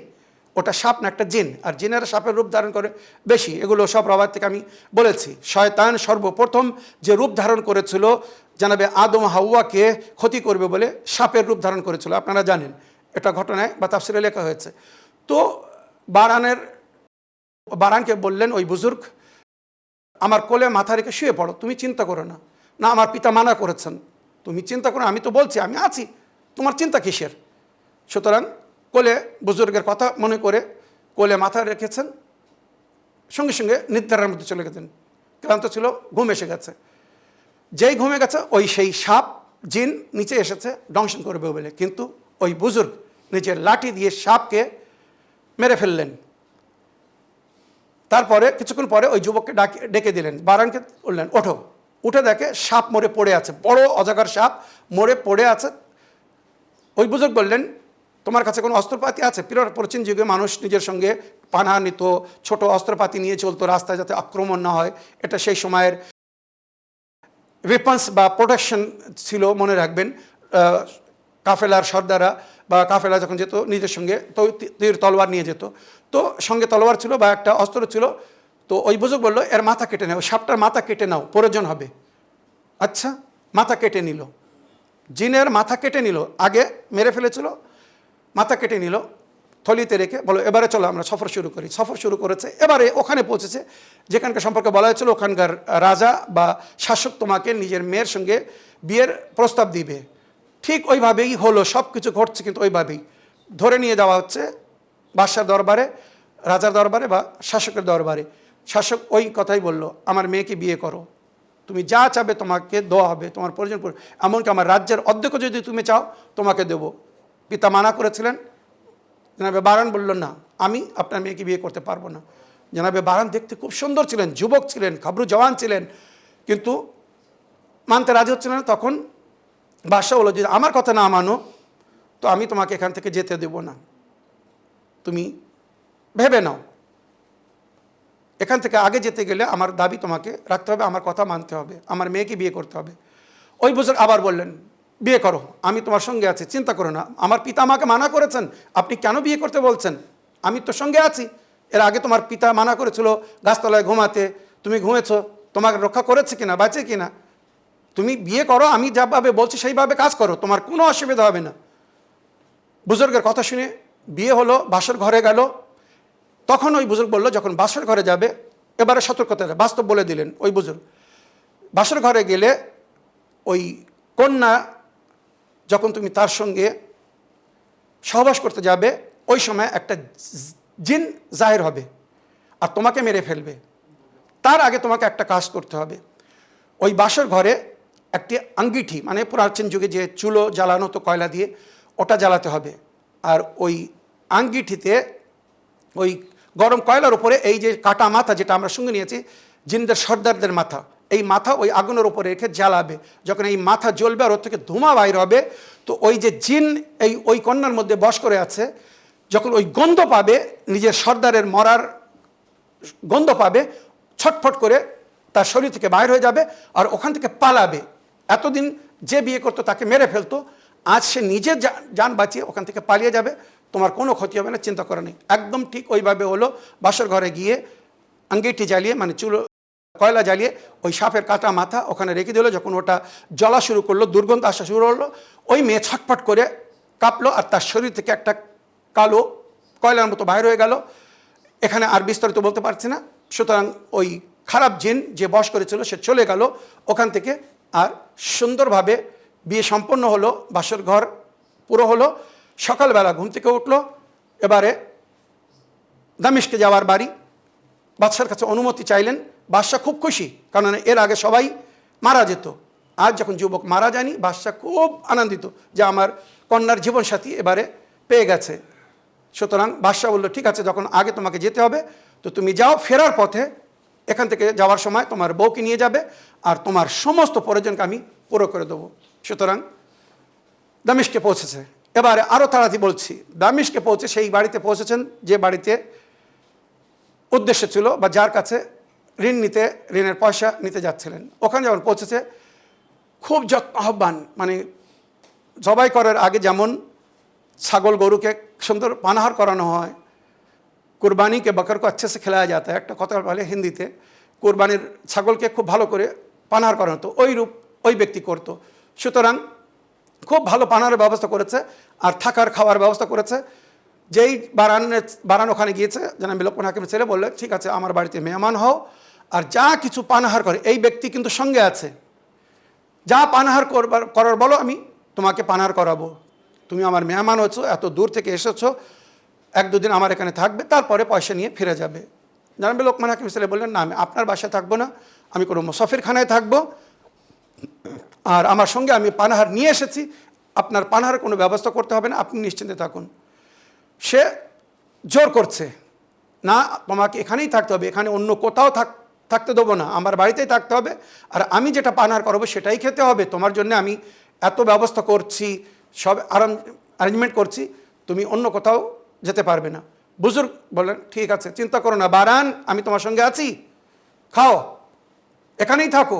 ওটা সাপ না, একটা জিন। আর জিনেরা সাপের রূপ ধারণ করে বেশি, এগুলো সব রবাদ থেকে আমি বলেছি। শয়তান সর্বপ্রথম যে রূপ ধারণ করেছিল জানাবে আদম হাওয়াকে ক্ষতি করবে বলে সাপের রূপ ধারণ করেছিল, আপনারা জানেন, এটা ঘটনায় বা তাফসিরে লেখা হয়েছে। তো বারানকে বললেন ওই বুজুর্গ, আমার কোলে মাথা রেখে শুয়ে পড়ো, তুমি চিন্তা করো না। না, আমার পিতা মানা করেছেন, তুমি চিন্তা করো, আমি তো বলছি আমি আছি, তোমার চিন্তা কিসের? সুতরাং কোলে বুজুর্গের কথা মনে করে কোলে মাথা রেখেছেন, সঙ্গে সঙ্গে নিদ্রার মধ্যে চলে গেছেন। ক্লান্ত ছিল, ঘুম এসে গেছে। যেই ঘুমে গেছে, ওই সেই সাপ জিন নিচে এসেছে দংশন করবে বলে, কিন্তু ওই বুজুর্গ নিজের লাঠি দিয়ে সাপকে মেরে ফেললেন। তারপরে কিছুক্ষণ পরে ওই যুবককে ডেকে দিলেন, বারানকে বললেন, ওঠো। উঠে দেখে সাপ মরে পড়ে আছে, বড় অজাগার সাপ মরে পড়ে আছে। ওই বুজুর্গ বললেন, তোমার কাছে কোনো অস্ত্রপাতি আছে? প্রাচীন যুগে মানুষ নিজের সঙ্গে পানাহার নিত, ছোট অস্ত্রপাতি নিয়ে চলতো রাস্তায়, যাতে আক্রমণ না হয়। এটা সেই সময়ের ওয়েপন্স বা প্রোটেকশন ছিল, মনে রাখবেন। কাফেলার সর্দাররা বা কাফেলা যখন যেত, নিজের সঙ্গে তীর তলোয়ার নিয়ে যেত, তো সঙ্গে তলোয়ার ছিল বা একটা অস্ত্র ছিল। তো ওই বুজুর্গ বললো, এর মাথা কেটে নাও, সাপটার মাথা কেটে নাও, প্রয়োজন হবে। আচ্ছা, মাথা কেটে নিল, জিনের মাথা কেটে নিল, আগে মেরে ফেলেছিল, মাথা কেটে নিল। থলিতে রেখে বলো এবারে চলো আমরা সফর শুরু করি। সফর শুরু করেছে, এবারে ওখানে পৌঁছেছে যেখানকার সম্পর্কে বলা হয়েছিল ওখানকার রাজা বা শাসক তোমাকে নিজের মেয়ের সঙ্গে বিয়ের প্রস্তাব দিবে। ঠিক ওইভাবেই হলো, সব কিছু ঘটছে কিন্তু ওইভাবেই ধরে নিয়ে যাওয়া হচ্ছে বাদশার দরবারে, রাজার দরবারে বা শাসকের দরবারে। শাসক ওই কথাই বলল, আমার মেয়েকে বিয়ে করো, তুমি যা চাবে তোমাকে দেওয়া হবে, তোমার প্রয়োজন পড়বে, এমনকি আমার রাজ্যের অর্ধেক যদি তুমি চাও তোমাকে দেবো। পিতা মানা করেছিলেন। জনাবে বারান বলল, না, আমি আপনার মেয়েকে বিয়ে করতে পারবো না। জনাবে বারান দেখতে খুব সুন্দর ছিলেন, যুবক ছিলেন, খাবরু জওয়ান ছিলেন, কিন্তু মানতে রাজি হচ্ছিলেন না। তখন বাদশা বলল, যদি আমার কথা না মানো তো আমি তোমাকে এখান থেকে যেতে দেব না, তুমি ভেবে নাও। এখান থেকে আগে যেতে গেলে আমার দাবি তোমাকে রাখতে হবে, আমার কথা মানতে হবে, আমার মেয়েকে বিয়ে করতে হবে। ওই বুজুর্গ আবার বললেন, বিয়ে করো, আমি তোমার সঙ্গে আছি, চিন্তা করো না, আমার পিতা আমাকে মানা করেছেন, আপনি কেন বিয়ে করতে বলছেন? আমি তো সঙ্গে আছি। এর আগে তোমার পিতা মানা করেছিল গাছতলায় ঘুমাতে, তুমি ঘুমেছো, তোমাকে রক্ষা করেছে কিনা, বাঁচে কিনা? তুমি বিয়ে করো, আমি যেভাবে বলছি সেইভাবে কাজ করো, তোমার কোনো অসুবিধা হবে না। বুজুর্গের কথা শুনে বিয়ে হলো, বাসর ঘরে গেল। তখন ওই বুজুর্গ বলল, যখন বাসর ঘরে যাবে, এবারে সতর্কতা বাস্তব বলে দিলেন ওই বুজুর্গ। বাসর ঘরে গেলে ওই কন্যা যখন তুমি তার সঙ্গে সহবাস করতে যাবে, ওই সময় একটা জিন জাহির হবে আর তোমাকে মেরে ফেলবে। তার আগে তোমাকে একটা কাজ করতে হবে, ওই বাসর ঘরে একটি আঙ্গিঠি, মানে প্রাচীন যুগে যে চুলো জ্বালানো হতো কয়লা দিয়ে, ওটা জ্বালাতে হবে। আর ওই আঙ্গিঠিতে ওই গরম কয়লার উপরে এই যে কাটা মাথা যেটা আমরা সঙ্গে নিয়েছি, জিনদের সর্দারদের মাথা, এই মাথা ওই আগুনের উপরে রেখে জ্বালাবে। যখন এই মাথা জ্বলবে আর ওর থেকে ধোঁয়া বাইর হবে, তো ওই যে জিন ওই কন্যার মধ্যে বশ করে আছে, যখন ওই গন্ধ পাবে, নিজের সর্দারের মরার গন্ধ পাবে, ছটফট করে তার শরীর থেকে বাইর হয়ে যাবে আর ওখান থেকে পালাবে। এতদিন যে বিয়ে করতো তাকে মেরে ফেলতো, আজ সে নিজের যান বাঁচিয়ে ওখান থেকে পালিয়ে যাবে, তোমার কোনো ক্ষতি হবে না, চিন্তা করা নেই। একদম ঠিক ওইভাবে হলো। বাসর ঘরে গিয়ে আঙ্গিটি জ্বালিয়ে, মানে চুলো কয়লা জ্বালিয়ে ওই সাপের কাটা মাথা ওখানে রেখে দিল। যখন ওটা জ্বলা শুরু করলো, দুর্গন্ধ আসা শুরু হলো, ওই মেয়ে ছটফট করে কাঁপলো আর তার শরীর থেকে একটা কালো কয়লার মতো বাইর হয়ে গেল। এখানে আর বিস্তারিত বলতে পারছি না। সুতরাং ওই খারাপ জিন যে বশ করেছিল সে চলে গেল ওখান থেকে, আর সুন্দরভাবে বিয়ে সম্পন্ন হলো, বাসর ঘর পুরো হলো। সকালবেলা ঘুম থেকে উঠলো, এবারে দামিশকে যাওয়ার বাড়ি, বাদশার কাছে অনুমতি চাইলেন। বাদশা খুব খুশি, কারণ এর আগে সবাই মারা যেত। আজ যখন যুবক মারা যায়নি, বাদশা খুব আনন্দিত যে আমার কন্যার জীবনসাথী এবারে পেয়ে গেছে। সুতরাং বাদশা বলল, ঠিক আছে, যখন আগে তোমাকে যেতে হবে তো তুমি যাও, ফেরার পথে এখান থেকে যাওয়ার সময় তোমার বউকে নিয়ে যাবে আর তোমার সমস্ত প্রয়োজনকে আমি পুরো করে দেবো। সুতরাং দামিশকে পৌঁছেছে। এবারে আরও তাড়াতাড়ি বলছি, দামিশকে পৌঁছে সেই বাড়িতে পৌঁছেছেন যে বাড়িতে উদ্দেশ্য ছিল বা যার কাছে ঋণের পয়সা নিতে যাচ্ছিলেন। ওখানে যখন পৌঁছেছে, খুব আহ্বান, মানে জবাই করার আগে যেমন ছাগল গরুকে সুন্দর পানাহার করানো হয়, কুরবানি কে বকর কো अच्छे से खिलाया जाता है, একটা কথা বলে হিন্দিতে, কুরবানির ছাগলকে খুব ভালো করে পানাহার করানো হতো, ওই রূপ ওই ব্যক্তি করতো। সুতরাং খুব ভালো পানাহারের ব্যবস্থা করেছে আর থাকার খাওয়ার ব্যবস্থা করেছে। যেই বারান ওখানে গিয়েছে, জনাব লোকমান হাকিমের ছেলে বললে, ঠিক আছে, আমার বাড়িতে মেহমান হও, আর যা কিছু পানাহার করে, এই ব্যক্তি কিন্তু সঙ্গে আছে, যা পানাহার করার বলো, আমি তোমাকে পানাহার করাবো। তুমি আমার মেহমান হচ্ছ, এত দূর থেকে এসেছো, 1-2 দিন আমার এখানে থাকবে, তারপরে পয়সা নিয়ে ফিরে যাবে। জনাব লোকমান হাকিম ছেলে বললেন, না, আমি আপনার বাসায় থাকবো না, আমি কোনো মুসাফিরখানায় থাকবো, আর আমার সঙ্গে আমি পানাহার নিয়ে এসেছি, আপনার পানাহার কোনো ব্যবস্থা করতে হবে না, আপনি নিশ্চিন্তে থাকুন। সে জোর করছে, না, তোমাকে এখানেই থাকতে হবে, এখানে অন্য কোথাও থাকতে দেবো না, আমার বাড়িতেই থাকতে হবে, আর আমি যেটা পানাহার করাবো সেটাই খেতে হবে, তোমার জন্য আমি এত ব্যবস্থা করছি, সব অ্যারেঞ্জমেন্ট করছি, তুমি অন্য কোথাও যেতে পারবে না। বুজুর্গ বললেন, ঠিক আছে, চিন্তা করো না বারান, আমি তোমার সঙ্গে আছি, খাও, এখানেই থাকো,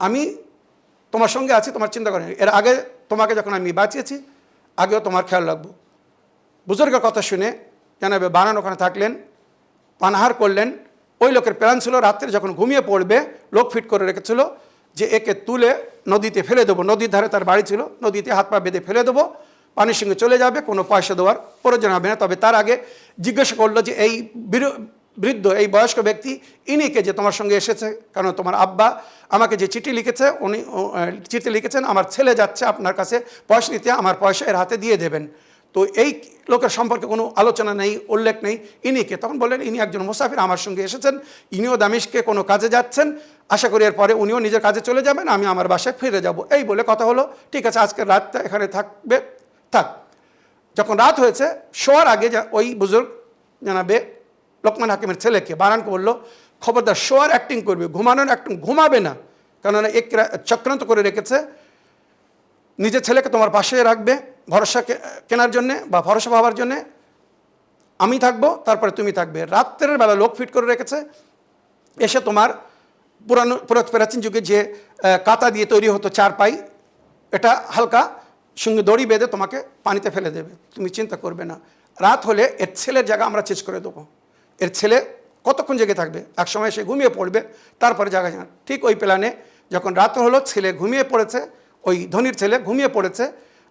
আমি তোমার সঙ্গে আছি, তোমার চিন্তা করো না, এর আগে তোমাকে যখন আমি বাঁচিয়েছি, আগেও তোমার খেয়াল রাখবো। বুজুর্গের কথা শুনে জানাবে বারান ওখানে থাকলেন, পানাহার করলেন। ওই লোকের প্ল্যান ছিল রাত্রে যখন ঘুমিয়ে পড়বে, লোক ফিট করে রেখেছিল যে একে তুলে নদীতে ফেলে দেবো, নদীর ধারে তার বাড়ি ছিল, নদীতে হাত পা বেঁধে ফেলে দেবো, পানির সঙ্গে চলে যাবে, কোনো পয়সা দেওয়ার প্রয়োজন হবে না। তবে তার আগে জিজ্ঞাসা করলো যে এই বৃদ্ধ, এই বয়স্ক ব্যক্তি ইনি কে যে তোমার সঙ্গে এসেছে? কারণ তোমার আব্বা আমাকে যে চিঠি লিখেছে, উনি চিঠি লিখেছেন আমার ছেলে যাচ্ছে আপনার কাছে পয়সা নিতে, আমার পয়সা এর হাতে দিয়ে দেবেন। তো এই লোকের সম্পর্কে কোনো আলোচনা নেই, উল্লেখ নেই। ইনি কে? তখন বললেন ইনি একজন মুসাফির, আমার সঙ্গে এসেছেন, ইনিও দামেস্কে কোনো কাজে যাচ্ছেন, আশা করি এরপরে উনিও নিজের কাজে চলে যাবেন, আমি আমার বাসায় ফিরে যাব। এই বলে কথা হলো, ঠিক আছে আজকের রাতটা এখানে থাকবে, থাক। যখন রাত হয়েছে, শোয়ার আগে ওই বুজুর্গ জানাবে লোকমান হাকিমের ছেলেকে, বারানকে বললো খবরদার শোয়ার অ্যাক্টিং করবে, ঘুমানোর অ্যাক্টিং ঘুমাবে না, কেননা এক চক্রান্ত করে রেখেছে, নিজের ছেলেকে তোমার পাশে রাখবে ভরসা কেনার জন্যে বা ভরসা পাওয়ার জন্যে। আমি থাকবো, তারপরে তুমি থাকবে। রাত্রের বেলা লোক ফিট করে রেখেছে, এসে তোমার প্রাচীন যুগে যে কাতা দিয়ে তৈরি হতো চারপাই, এটা হালকা সঙ্গে দড়ি বেঁধে তোমাকে পানিতে ফেলে দেবে, তুমি চিন্তা করবে না। রাত হলে এর ছেলের জায়গা আমরা চেঞ্জ করে দেবো। এর ছেলে কতক্ষণ জেগে থাকবে, একসময় সে ঘুমিয়ে পড়বে, তারপরে জায়গা জানা। ঠিক ওই প্ল্যানে যখন রাত হলো, ছেলে ঘুমিয়ে পড়েছে, ওই ধনির ছেলে ঘুমিয়ে পড়েছে,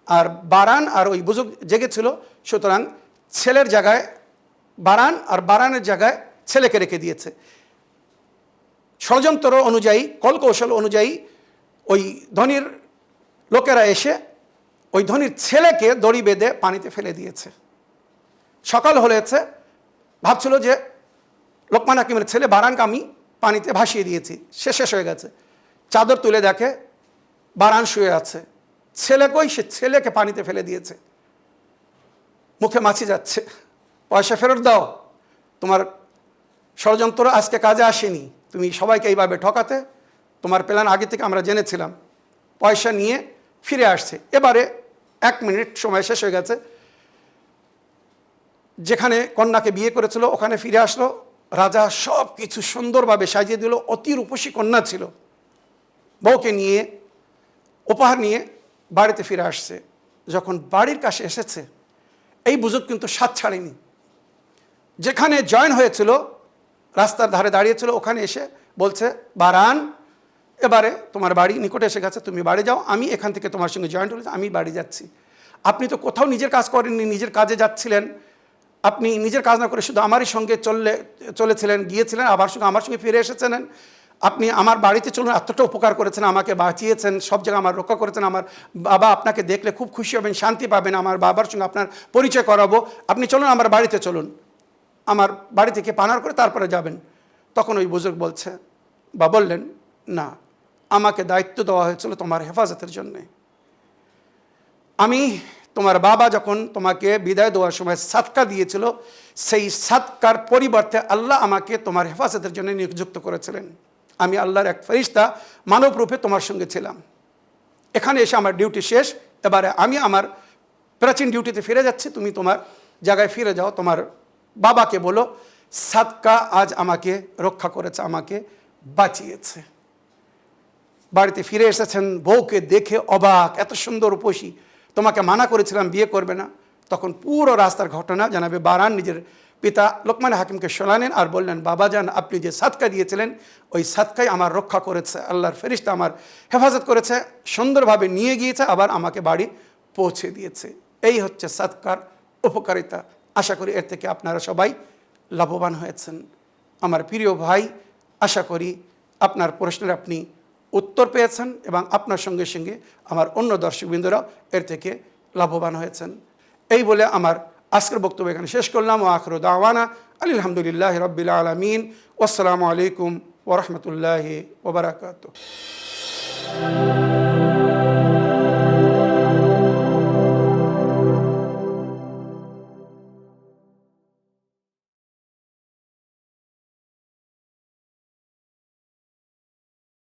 আর বারান আর ওই বুজুর্গ জেগেছিল। সুতরাং ছেলের জায়গায় বারান আর বারানের জায়গায় ছেলেকে রেখে দিয়েছে। ষড়যন্ত্র অনুযায়ী, কলকৌশল অনুযায়ী ওই ধনির লোকেরা এসে ওই ধনির ছেলেকে দড়ি বেঁধে পানিতে ফেলে দিয়েছে। সকাল হয়েছে, ভাবছিল যে লোকমান হাকিমের ছেলে বারানকে আমি পানিতে ভাসিয়ে দিয়েছি, সে শেষ হয়ে গেছে। চাদর তুলে দেখে বারান শুয়ে আছে, ছেলে কই? সে ছেলেকে পানিতে ফেলে দিয়েছে, মুখে মাছি যাচ্ছে। পয়সা ফেরত দাও, তোমার ষড়যন্ত্র আজকে কাজে আসেনি, তুমি সবাইকে এইভাবে ঠকাতে, তোমার প্ল্যান আগে থেকে আমরা জেনেছিলাম। পয়সা নিয়ে ফিরে আসছে। এবারে 1 মিনিট সময় শেষ হয়ে গেছে, যেখানে কন্যাকে বিয়ে করেছিল ওখানে ফিরে আসলো। রাজা সব কিছু সুন্দরভাবে সাজিয়ে দিল, অতি রূপসী কন্যা ছিল। বউকে নিয়ে উপহার নিয়ে বাড়িতে ফিরে আসছে। যখন বাড়ির কাছে এসেছে, এই বুজুর্গ কিন্তু সাথ ছাড়েনি। যেখানে জয়েন হয়েছিল, রাস্তার ধারে দাঁড়িয়েছিল, ওখানে এসে বলছে বারান, এবারে তোমার বাড়ি নিকটে এসে গেছে, তুমি বাড়ি যাও, আমি এখান থেকে তোমার সঙ্গে জয়েন্ট হয়েছি, আমি বাড়ি যাচ্ছি। আপনি তো কোথাও নিজের কাজ করেননি, নিজের কাজে যাচ্ছিলেন, আপনি নিজের কাজ না করে শুধু আমারই সঙ্গে চলেছিলেন, গিয়েছিলেন, আবার আমার সঙ্গে ফিরে এসেছেন। আপনি আমার বাড়িতে চলুন, এতটা উপকার করেছেন, আমাকে বাঁচিয়েছেন, সব জায়গায় আমার রক্ষা করেছেন। আমার বাবা আপনাকে দেখলে খুব খুশি হবেন, শান্তি পাবেন, আমার বাবার সঙ্গে আপনার পরিচয় করাবো, আপনি চলুন আমার বাড়িতে চলুন, আমার বাড়ি থেকে পানার করে তারপরে যাবেন। তখন ওই বুজুর্গ বলছে বা বললেন, না, আমাকে দায়িত্ব দেওয়া হয়েছিল তোমার হেফাজতের জন্যে। আমি তোমার বাবা যখন তোমাকে বিদায় দেওয়ার সময় সাদকা দিয়েছিল, সেই সাদকার পরিবর্তে আল্লাহ আমাকে তোমার হেফাজতের জন্য নিযুক্ত করেছিলেন। আমি আল্লাহর এক ফেরেশতা মানব রূপে তোমার সঙ্গে ছিলাম। এখানে এসে আমার ডিউটি শেষ, এবারে আমি আমার প্রাচীন ডিউটিতে ফিরে যাচ্ছি, তুমি তোমার জায়গায় ফিরে যাও। তোমার বাবাকে বলো সাদকা আজ আমাকে রক্ষা করেছে, আমাকে বাঁচিয়েছে। বাড়িতে ফিরে এসেছেন, বউকে দেখে অবাক, এত সুন্দর রূপসী, তোমাকে মানা করেছিলাম বিয়ে করবে না। তখন পুরো রাস্তার ঘটনা জানাবে বারান নিজের পিতা লোকমান হাকিমকে শোনালেন আর বললেন, বাবাজান আপনি যে সাদকা দিয়েছিলেন, ওই সাদকাই আমার রক্ষা করেছে, আল্লাহর ফেরেশতা আমার হেফাজত করেছে, সুন্দরভাবে নিয়ে গিয়েছে, আবার আমাকে বাড়ি পৌঁছে দিয়েছে। এই হচ্ছে সাদকার উপকারিতা। আশা করি এর থেকে আপনারা সবাই লাভবান হয়েছেন। আমার প্রিয় ভাই, আশা করি আপনার প্রশ্নের আপনি উত্তর পেয়েছেন এবং আপনার সঙ্গে সঙ্গে আমার অন্য দর্শকবৃন্দরাও এর থেকে লাভবান হয়েছেন। এই বলে আমার আজকের বক্তব্য এখানে শেষ করলাম। ও আখিরু দাওয়ানা আলহামদুলিল্লাহি রাব্বিল আলামিন। আসসালামু আলাইকুম ওয়া রাহমাতুল্লাহি ওয়া বারাকাতুহু।